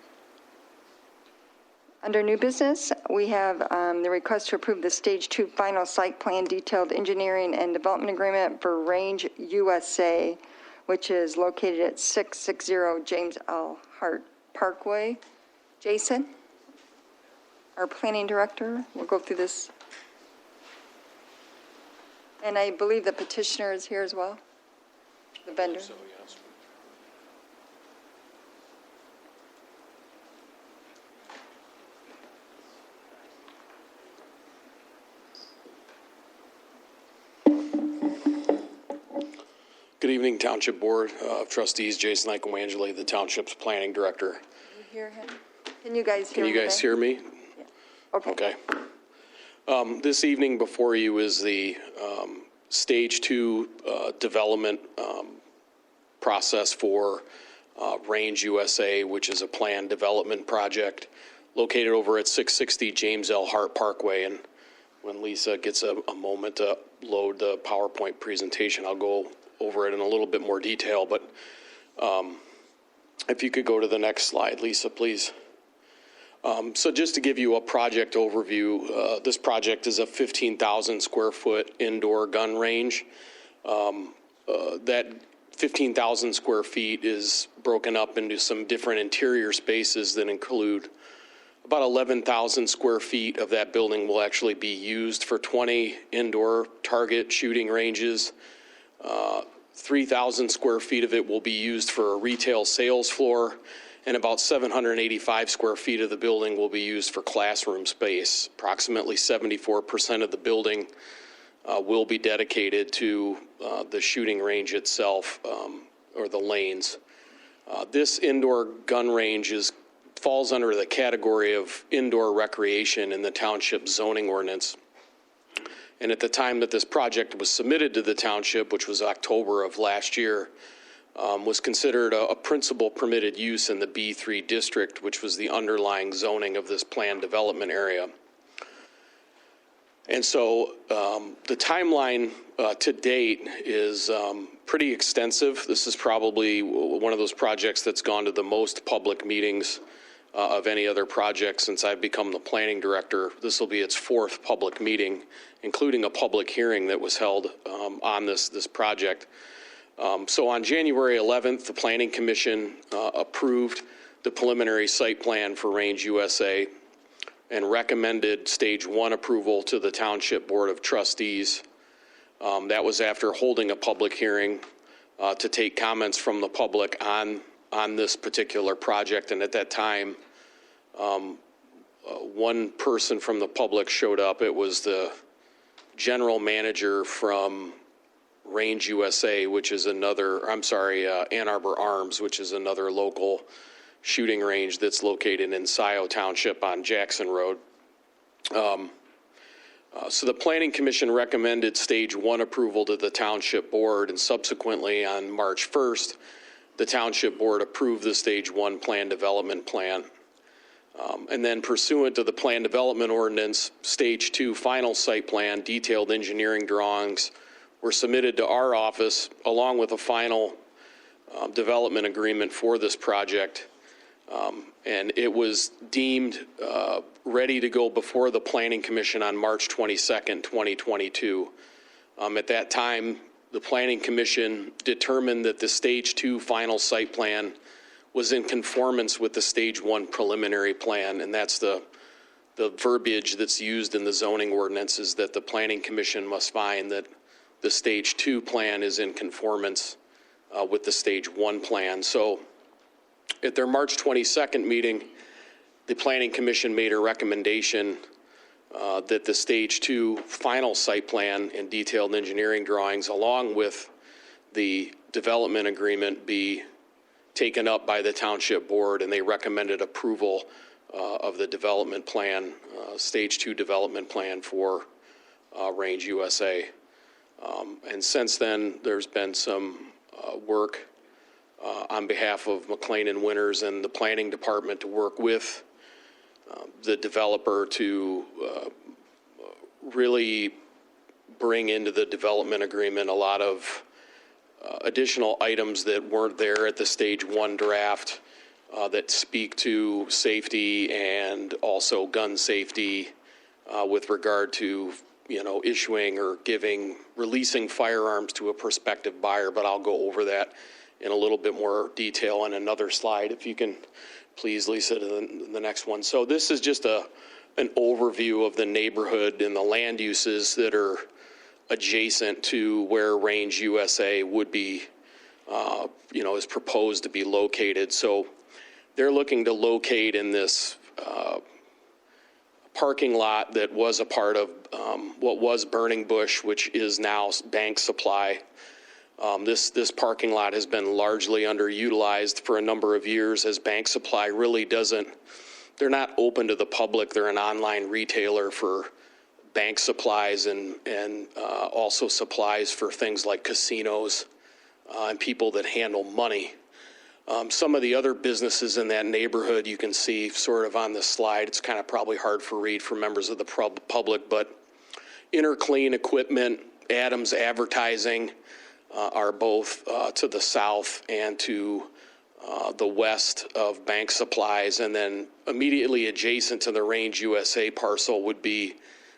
Speaker 1: Under new business, we have the request to approve the Stage 2 final site plan detailed engineering and development agreement for Range USA, which is located at 660 James L. Hart Parkway. Jason, our planning director, will go through this. And I believe the petitioner is here as well, the vendor.
Speaker 15: So, yes. Good evening, Township Board of Trustees. Jason Icomangeli, the Township's Planning Director.
Speaker 1: Can you hear him? Can you guys hear
Speaker 15: Can you guys hear me?
Speaker 1: Yeah. Okay.
Speaker 15: Okay. This evening before you is the Stage 2 development process for Range USA, which is a planned development project located over at 660 James L. Hart Parkway. And when Lisa gets a moment to load the PowerPoint presentation, I'll go over it in a little bit more detail. But if you could go to the next slide, Lisa, please. So just to give you a project overview, this project is a 15,000 square foot indoor gun range. That 15,000 square feet is broken up into some different interior spaces that include about 11,000 square feet of that building will actually be used for 20 indoor target shooting ranges. 3,000 square feet of it will be used for a retail sales floor, and about 785 square feet of the building will be used for classroom space. Approximately 74% of the building will be dedicated to the shooting range itself, or the lanes. This indoor gun range falls under the category of indoor recreation in the township zoning ordinance. And at the time that this project was submitted to the township, which was October of last year, was considered a principal permitted use in the B3 district, which was the underlying zoning of this planned development area. And so the timeline to date is pretty extensive. This is probably one of those projects that's gone to the most public meetings of any other project since I've become the planning director. This will be its fourth public meeting, including a public hearing that was held on this project. So on January 11th, the Planning Commission approved the preliminary site plan for Range USA and recommended Stage 1 approval to the Township Board of Trustees. That was after holding a public hearing to take comments from the public on this particular project. And at that time, one person from the public showed up. It was the general manager from Range USA, which is Ann Arbor Arms, which is another local shooting range that's located in Scioto Township on Jackson Road. So the Planning Commission recommended Stage 1 approval to the Township Board, and subsequently on March 1st, the Township Board approved the Stage 1 Plan Development Plan. And then pursuant to the Plan Development Ordinance, Stage 2 Final Site Plan, detailed engineering drawings were submitted to our office along with a final development agreement for this project. And it was deemed ready to go before the Planning Commission on March 22nd, 2022. At that time, the Planning Commission determined that the Stage 2 final site plan was in conformance with the Stage 1 preliminary plan, and that's the verbiage that's used in the zoning ordinance, is that the Planning Commission must find that the Stage 2 plan is in conformance with the Stage 1 plan. So at their March 22nd meeting, the Planning Commission made a recommendation that the Stage 2 final site plan and detailed engineering drawings, along with the development agreement, be taken up by the Township Board, and they recommended approval of the development plan, Stage 2 development plan for Range USA. And since then, there's been some work on behalf of McLean and Winters and the Planning Department to work with the developer to really bring into the development agreement a lot of additional items that weren't there at the Stage 1 draft that speak to safety and also gun safety with regard to, issuing or releasing firearms to a prospective buyer. But I'll go over that in a little bit more detail on another slide. If you can please, Lisa, to the next one. So this is just an overview of the neighborhood and the land uses that are adjacent to where Range USA would be, is proposed to be located. So they're looking to locate in this parking lot that was a part of what was Burning Bush, which is now Bank Supply. This parking lot has been largely underutilized for a number of years, as Bank Supply really they're not open to the public. They're an online retailer for bank supplies and also supplies for things like casinos and people that handle money. Some of the other businesses in that neighborhood you can see sort of on this slide. It's kind of probably hard for read for members of the public, but Interclean Equipment, Adams Advertising are both to the south and to the west of Bank Supplies. And then immediately adjacent to the Range USA parcel would be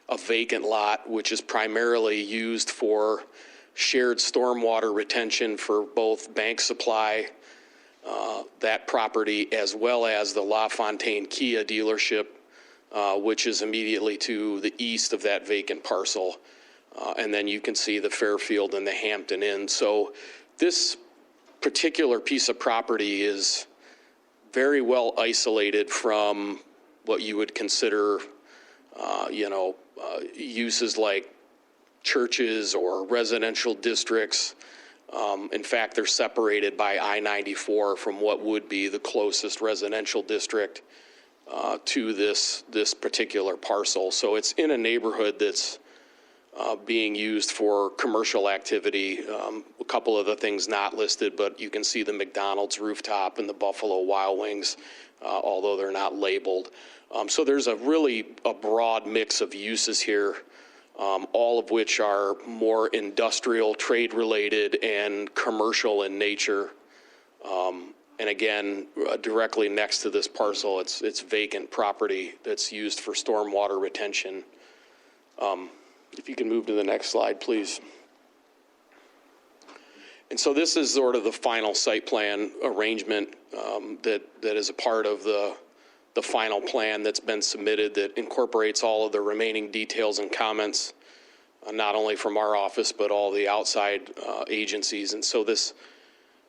Speaker 15: a vacant lot, which is primarily used for shared stormwater retention for both Bank Supply, that property, as well as the LaFontaine Kia dealership, which is immediately to the east of that vacant parcel. And then you can see the Fairfield and the Hampton Inn. So this particular piece of property is very well isolated from what you would consider, uses like churches or residential districts. In fact, they're separated by I-94 from what would be the closest residential district to this particular parcel. So it's in a neighborhood that's being used for commercial activity. A couple of the things not listed, but you can see the McDonald's rooftop and the Buffalo Wild Wings, although they're not labeled. So there's a broad mix of uses here, all of which are more industrial, trade-related, and commercial in nature. And again, directly next to this parcel, it's vacant property that's used for stormwater retention. If you can move to the next slide, please. And so this is sort of the final site plan arrangement that is a part of the final plan that's been submitted, that incorporates all of the remaining details and comments, not only from our office, but all the outside agencies. And so this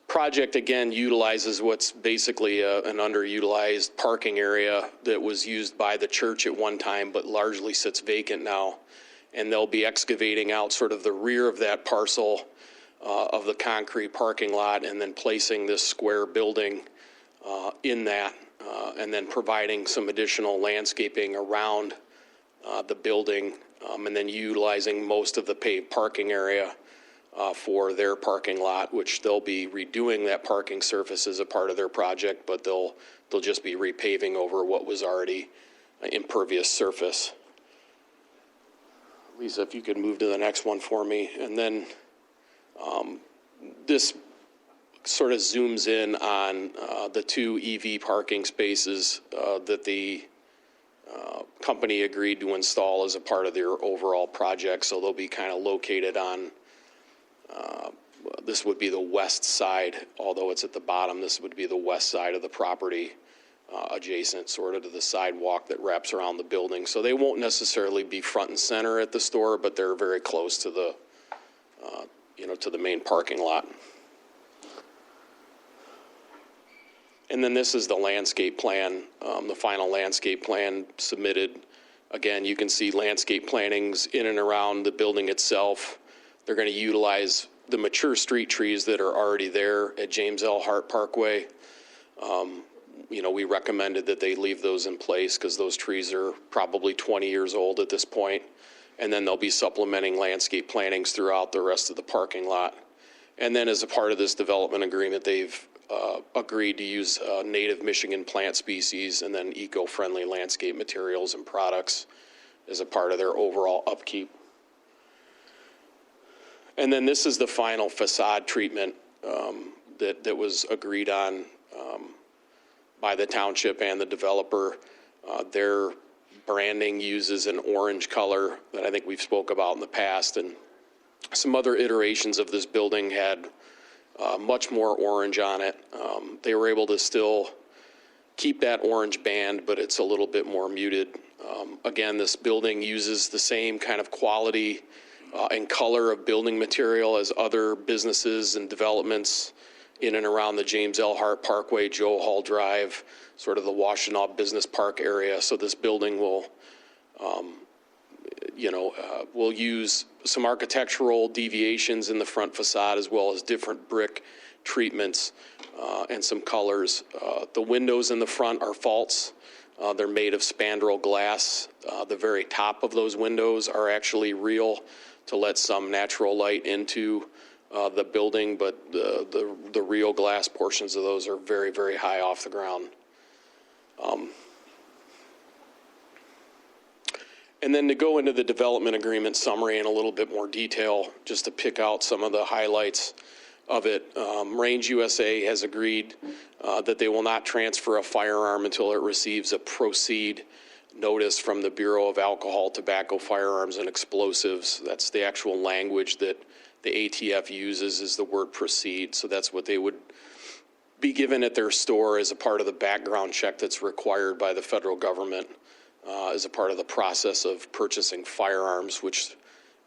Speaker 15: project, again, utilizes what's basically an underutilized parking area that was used by the church at one time, but largely sits vacant now. And they'll be excavating out sort of the rear of that parcel of the concrete parking lot, and then placing this square building in that, and then providing some additional landscaping around the building, and then utilizing most of the paved parking area for their parking lot, which they'll be redoing that parking surface as a part of their project, but they'll just be repaving over what was already impervious surface. Lisa, if you could move to the next one for me. And then this sort of zooms in on the 2 EV parking spaces that the company agreed to install as a part of their overall project. So they'll be kind of located on, this would be the west side, although it's at the bottom, this would be the west side of the property, adjacent sort of to the sidewalk that wraps around the building. So they won't necessarily be front and center at the store, but they're very close to the, to the main parking lot. And then this is the landscape plan, the final landscape plan submitted. Again, you can see landscape plantings in and around the building itself. They're going to utilize the mature street trees that are already there at James L. Hart Parkway. We recommended that they leave those in place because those trees are probably 20 years old at this point. And then they'll be supplementing landscape plantings throughout the rest of the parking lot. And then as a part of this development agreement, they've agreed to use native Michigan plant species and then eco-friendly landscape materials and products as a part of their overall upkeep. And then this is the final facade treatment that was agreed on by the township and the developer. Their branding uses an orange color that I think we've spoke about in the past, and some other iterations of this building had much more orange on it. They were able to still keep that orange band, but it's a little bit more muted. Again, this building uses the same kind of quality and color of building material as other businesses and developments in and around the James L. Hart Parkway, Joe Hall Drive, sort of the Washtenaw Business Park area. So this building will, will use some architectural deviations in the front facade as well as different brick treatments and some colors. The windows in the front are false. They're made of spandrel glass. The very top of those windows are actually real to let some natural light into the building, but the real glass portions of those are very, very high off the ground. And then to go into the development agreement summary in a little bit more detail, just to pick out some of the highlights of it. Range USA has agreed that they will not transfer a firearm until it receives a proceed notice from the Bureau of Alcohol, Tobacco, Firearms, and Explosives. That's the actual language that the ATF uses, is the word proceed. So that's what they would be given at their store as a part of the background check that's required by the federal government as a part of the process of purchasing firearms, which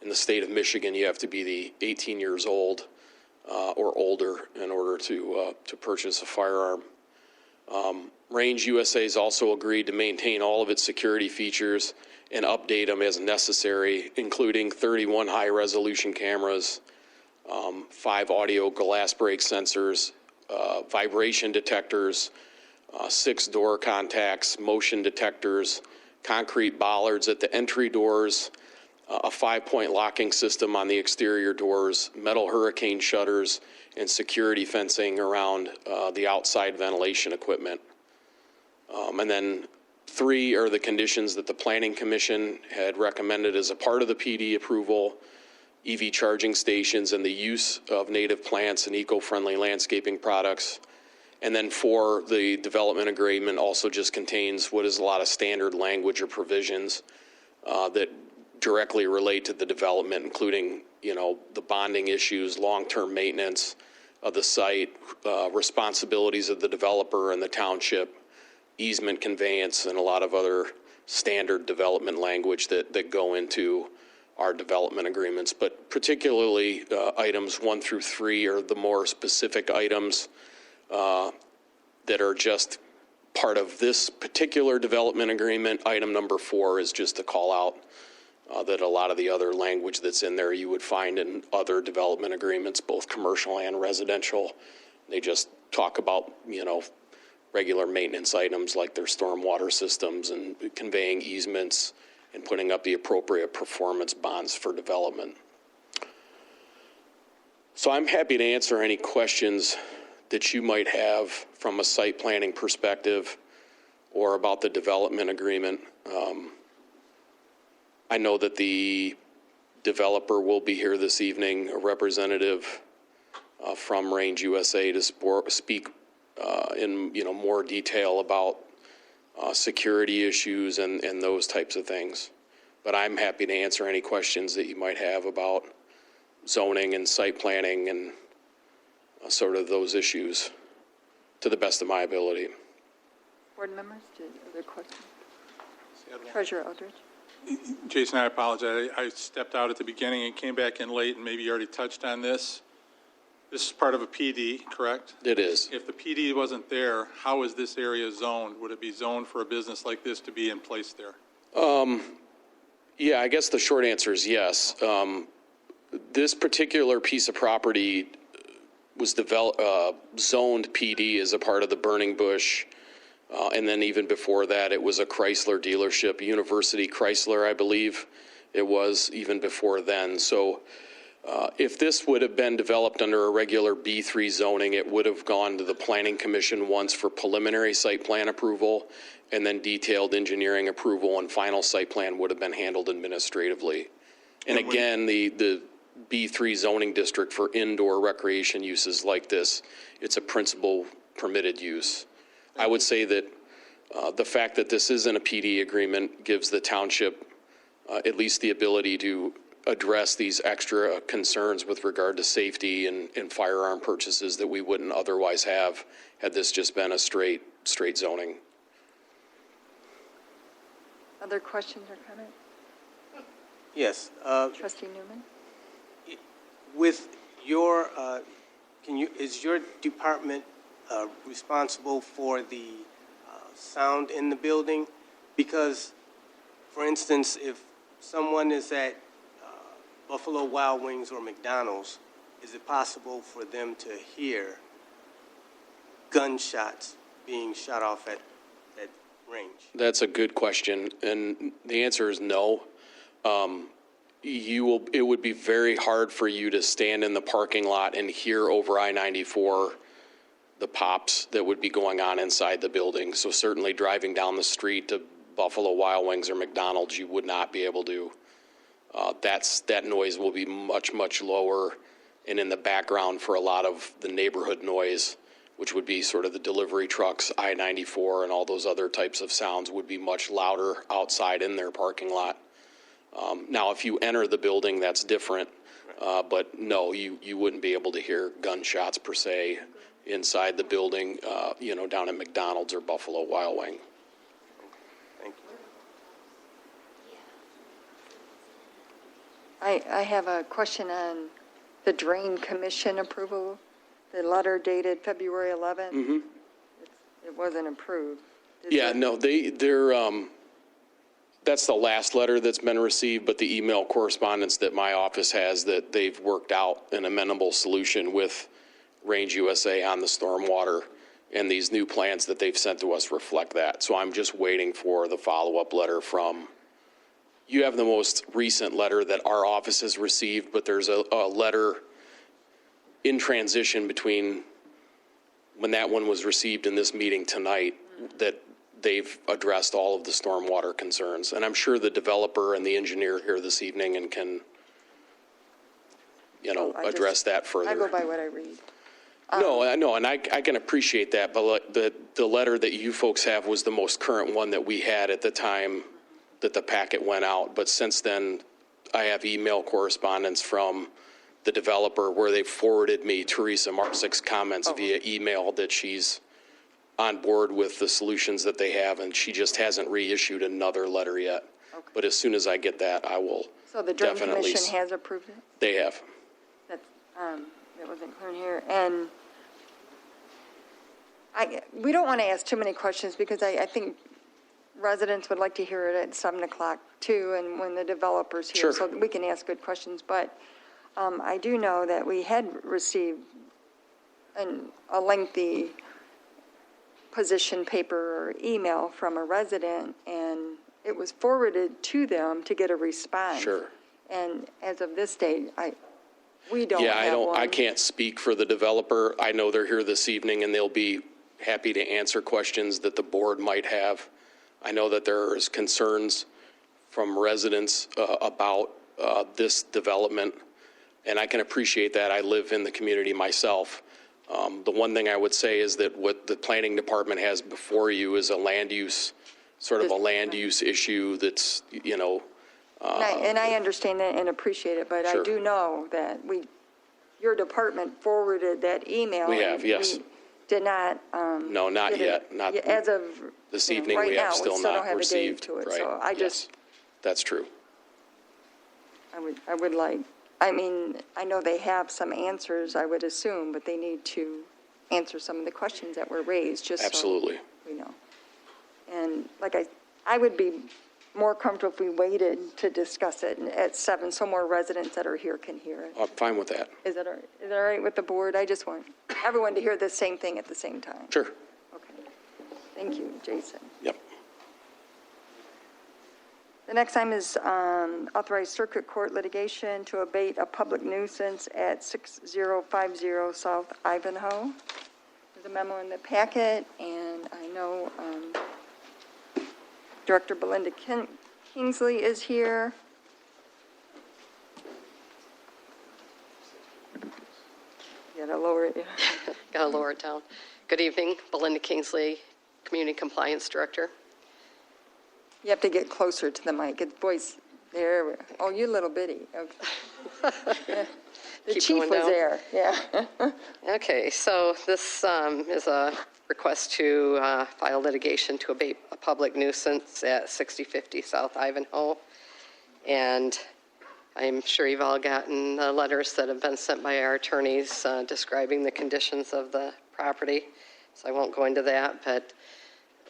Speaker 15: in the state of Michigan, you have to be 18 years old or older in order to purchase a firearm. Range USA has also agreed to maintain all of its security features and update them as necessary, including 31 high-resolution cameras, 5 audio glass break sensors, vibration detectors, 6 door contacts, motion detectors, concrete bollards at the entry doors, a 5-point locking system on the exterior doors, metal hurricane shutters, and security fencing around the outside ventilation equipment. And then 3 are the conditions that the Planning Commission had recommended as a part of the PD approval: EV charging stations and the use of native plants and eco-friendly landscaping products. And then 4, the development agreement also just contains what is a lot of standard language or provisions that directly relate to the development, including, the bonding issues, long-term maintenance of the site, responsibilities of the developer and the township, easement conveyance, and a lot of other standard development language that go into our development agreements. But particularly items 1 through 3 are the more specific items that are just part of this particular development agreement. Item number 4 is just to call out that a lot of the other language that's in there you would find in other development agreements, both commercial and residential. They just talk about, regular maintenance items like their stormwater systems and conveying easements and putting up the appropriate performance bonds for development. So I'm happy to answer any questions that you might have from a site planning perspective or about the development agreement. I know that the developer will be here this evening, a representative from Range USA to speak in, more detail about security issues and those types of things. But I'm happy to answer any questions that you might have about zoning and site planning and sort of those issues to the best of my ability.
Speaker 1: Board members, other questions? Treasurer Eldridge.
Speaker 4: Jason, I apologize. I stepped out at the beginning and came back in late, and maybe you already touched on this. This is part of a PD, correct?
Speaker 15: It is.
Speaker 4: If the PD wasn't there, how is this area zoned? Would it be zoned for a business like this to be in place there?
Speaker 15: Yeah, I guess the short answer is yes. This particular piece of property was zoned PD as a part of the Burning Bush. And then even before that, it was a Chrysler dealership, University Chrysler, I believe it was even before then. So if this would have been developed under a regular B3 zoning, it would have gone to the Planning Commission once for preliminary site plan approval, and then detailed engineering approval and final site plan would have been handled administratively. And again, the B3 zoning district for indoor recreation uses like this, it's a principal permitted use. I would say that the fact that this isn't a PD agreement gives the township at least the ability to address these extra concerns with regard to safety and firearm purchases that we wouldn't otherwise have had this just been a straight zoning.
Speaker 1: Other questions or comments?
Speaker 9: Yes.
Speaker 1: Trustee Newman?
Speaker 9: With your, is your department responsible for the sound in the building? Because, for instance, if someone is at Buffalo Wild Wings or McDonald's, is it possible for them to hear gunshots being shot off at range?
Speaker 15: That's a good question, and the answer is no. It would be very hard for you to stand in the parking lot and hear over I-94 the pops that would be going on inside the building. So certainly driving down the street to Buffalo Wild Wings or McDonald's, you would not be able to. That noise will be much, much lower and in the background for a lot of the neighborhood noise, which would be sort of the delivery trucks, I-94 and all those other types of sounds would be much louder outside in their parking lot. Now, if you enter the building, that's different. But no, you wouldn't be able to hear gunshots per se inside the building, down at McDonald's or Buffalo Wild Wing.
Speaker 9: Thank you.
Speaker 1: I have a question on the Drain Commission approval, the letter dated February 11th.
Speaker 15: Mm-hmm.
Speaker 1: It wasn't approved.
Speaker 15: That's the last letter that's been received, but the email correspondence that my office has that they've worked out an amenable solution with Range USA on the stormwater, and these new plans that they've sent to us reflect that. So I'm just waiting for the follow-up letter from, you have the most recent letter that our office has received, but there's a letter in transition between when that one was received in this meeting tonight that they've addressed all of the stormwater concerns. And I'm sure the developer and the engineer here this evening and can, address that further.
Speaker 1: I go by what I read.
Speaker 15: No, I know, and I can appreciate that, but the letter that you folks have was the most current one that we had at the time that the packet went out. But since then, I have email correspondence from the developer where they forwarded me Teresa Marsick's comments via email that she's on board with the solutions that they have, and she just hasn't reissued another letter yet. Okay. But as soon as I get that, I will
Speaker 1: So the Drain
Speaker 15: definitely.
Speaker 1: Commission has approved it?
Speaker 15: They have.
Speaker 1: That wasn't clear here. And we don't want to ask too many questions because I think residents would like to hear it at 7 o'clock too, and when the developer's here.
Speaker 15: Sure.
Speaker 1: So we can ask good questions. But I do know that we had received a lengthy position paper or email from a resident, and it was forwarded to them to get a response.
Speaker 15: Sure.
Speaker 1: And as of this date, we don't
Speaker 15: Yeah,
Speaker 1: have one.
Speaker 15: I can't speak for the developer. I know they're here this evening and they'll be happy to answer questions that the board might have. I know that there is concerns from residents about this development. And I can appreciate that. I live in the community myself. The one thing I would say is that what the planning department has before you is a land use, sort of a land use issue that's, you know.
Speaker 1: And I understand that and appreciate it, but I
Speaker 15: Sure.
Speaker 1: do know that your department forwarded that email.
Speaker 15: We have,
Speaker 1: and
Speaker 15: yes.
Speaker 1: we did not.
Speaker 15: No, not
Speaker 1: get it.
Speaker 15: yet. Not
Speaker 1: Yeah, as of.
Speaker 15: this
Speaker 1: you know,
Speaker 15: evening,
Speaker 1: right
Speaker 15: we have
Speaker 1: now,
Speaker 15: still
Speaker 1: don't
Speaker 15: not
Speaker 1: have a date
Speaker 15: received.
Speaker 1: to it,
Speaker 15: Right.
Speaker 1: so I
Speaker 15: Yes.
Speaker 1: just,
Speaker 15: That's true.
Speaker 1: I would like, I mean, I know they have some answers, I would assume, but they need to answer some of the questions that were raised, just so.
Speaker 15: Absolutely.
Speaker 1: We know. And like I would be more comfortable if we waited to discuss it at 7, so more residents that are here can hear it.
Speaker 15: I'm fine with that.
Speaker 1: Is that all right with the board? I just want everyone to hear the same thing at the same time.
Speaker 15: Sure.
Speaker 1: Okay. Thank you, Jason.
Speaker 15: Yep.
Speaker 1: The next item is authorized circuit court litigation to abate a public nuisance at 6050 South Ivanhoe. There's a memo in the packet, and I know Director Belinda Kingsley is here. You gotta lower it.
Speaker 16: Got to lower it down. Good evening, Belinda Kingsley, Community Compliance Director.
Speaker 1: You have to get closer to the mic. It's voice, there, oh, you little bitty. Okay. Yeah. The
Speaker 16: Keep
Speaker 1: chief
Speaker 16: going
Speaker 1: was
Speaker 16: down.
Speaker 1: there, yeah.
Speaker 16: Okay, so this is a request to file litigation to abate a public nuisance at 6050 South Ivanhoe. And I'm sure you've all gotten the letters that have been sent by our attorneys describing the conditions of the property. So I won't go into that, but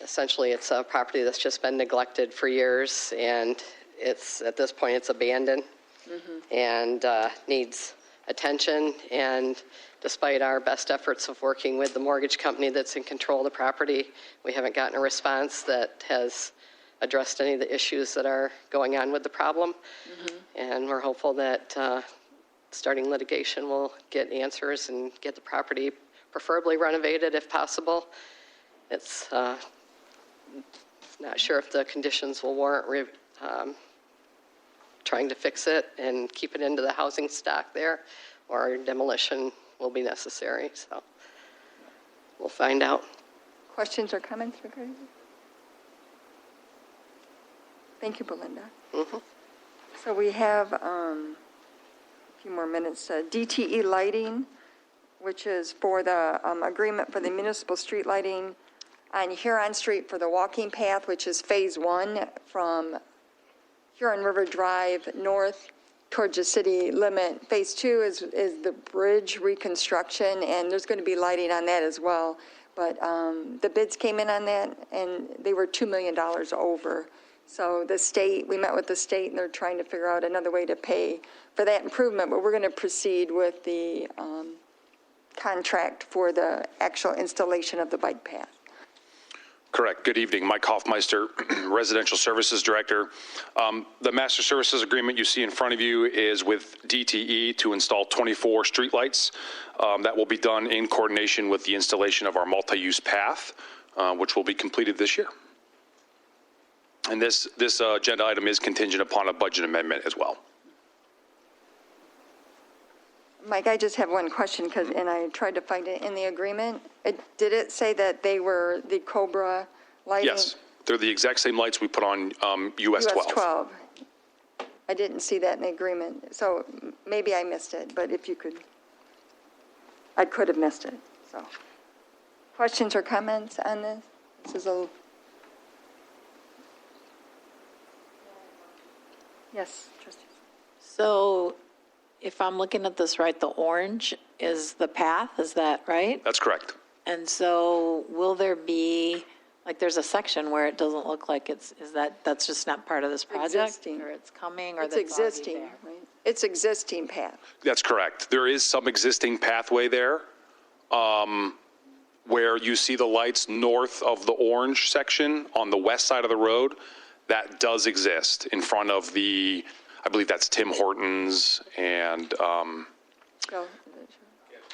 Speaker 16: essentially it's a property that's just been neglected for years, and it's, at this point, it's abandoned and needs attention. And despite our best efforts of working with the mortgage company that's in control of the property, we haven't gotten a response that has addressed any of the issues that are going on with the problem. And we're hopeful that starting litigation will get answers and get the property preferably renovated if possible. It's not sure if the conditions will warrant trying to fix it and keep it into the housing stock there, or demolition will be necessary. So we'll find out.
Speaker 1: Questions or comments regarding it? Thank you, Belinda. So we have a few more minutes. DTE lighting, which is for the agreement for the municipal street lighting on Huron Street for the walking path, which is Phase 1 from Huron River Drive north towards the city limit. Phase 2 is the bridge reconstruction, and there's going to be lighting on that as well. But the bids came in on that, and they were $2 million over. So the state, we met with the state, and they're trying to figure out another way to pay for that improvement, but we're going to proceed with the contract for the actual installation of the bike path.
Speaker 17: Correct. Good evening. Mike Hoffmeister, Residential Services Director. The master services agreement you see in front of you is with DTE to install 24 streetlights. That will be done in coordination with the installation of our multi-use path, which will be completed this year. And this agenda item is contingent upon a budget amendment as well.
Speaker 1: Mike, I just have one question, and I tried to find it in the agreement. Did it say that they were the Cobra lighting?
Speaker 17: Yes, they're the exact same lights we put on US 12.
Speaker 1: US 12. I didn't see that in the agreement, so maybe I missed it, but if you could, I could have missed it, so. Questions or comments on this? This is a... Yes, trustee.
Speaker 6: So if I'm looking at this right, the orange is the path, is that right?
Speaker 17: That's correct.
Speaker 6: And so will there be, like, there's a section where it doesn't look like that's just not part of this project?
Speaker 1: Existing.
Speaker 6: Or it's coming, or
Speaker 1: It's
Speaker 6: that's already
Speaker 1: existing,
Speaker 6: there?
Speaker 1: right? It's existing path.
Speaker 17: That's correct. There is some existing pathway there where you see the lights north of the orange section on the west side of the road. That does exist in front of the, I believe that's Tim Hortons and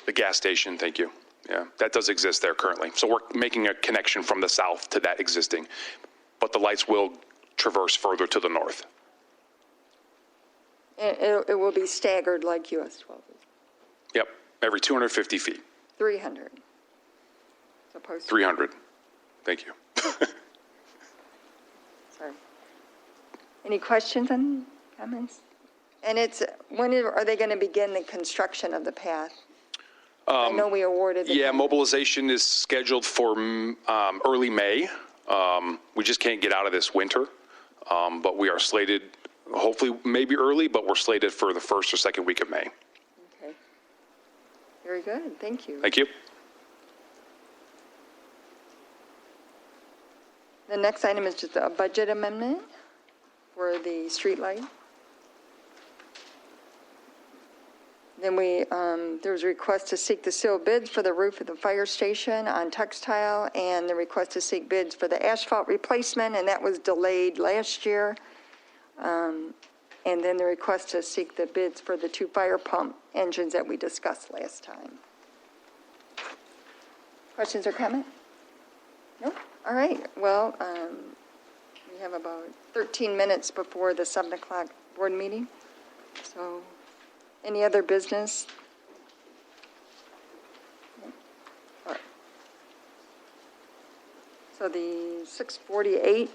Speaker 17: the gas station. Thank you. Yeah, that does exist there currently. So we're making a connection from the south to that existing, but the lights will traverse further to the north.
Speaker 1: It will be staggered like US 12 is.
Speaker 17: Yep, every 250 feet,
Speaker 1: 300. Opposed to,
Speaker 17: 300. Thank you.
Speaker 1: sorry. Any questions and comments? And are they going to begin the construction of the path? I know we awarded the.
Speaker 17: Yeah, mobilization is scheduled for early May. We just can't get out of this winter, but we are slated, hopefully maybe early, but we're slated for the first or second week of May.
Speaker 1: Okay. Very good. Thank you.
Speaker 17: Thank you.
Speaker 1: The next item is just a budget amendment for the streetlight. Then there was a request to seek the sealed bids for the roof of the fire station on textile, and the request to seek bids for the asphalt replacement, and that was delayed last year. And then the request to seek the bids for the 2 fire pump engines that we discussed last time. Questions or comments? No? All right. Well, we have about 13 minutes before the 7 o'clock board meeting. So any other business? No? All right. So the 6:48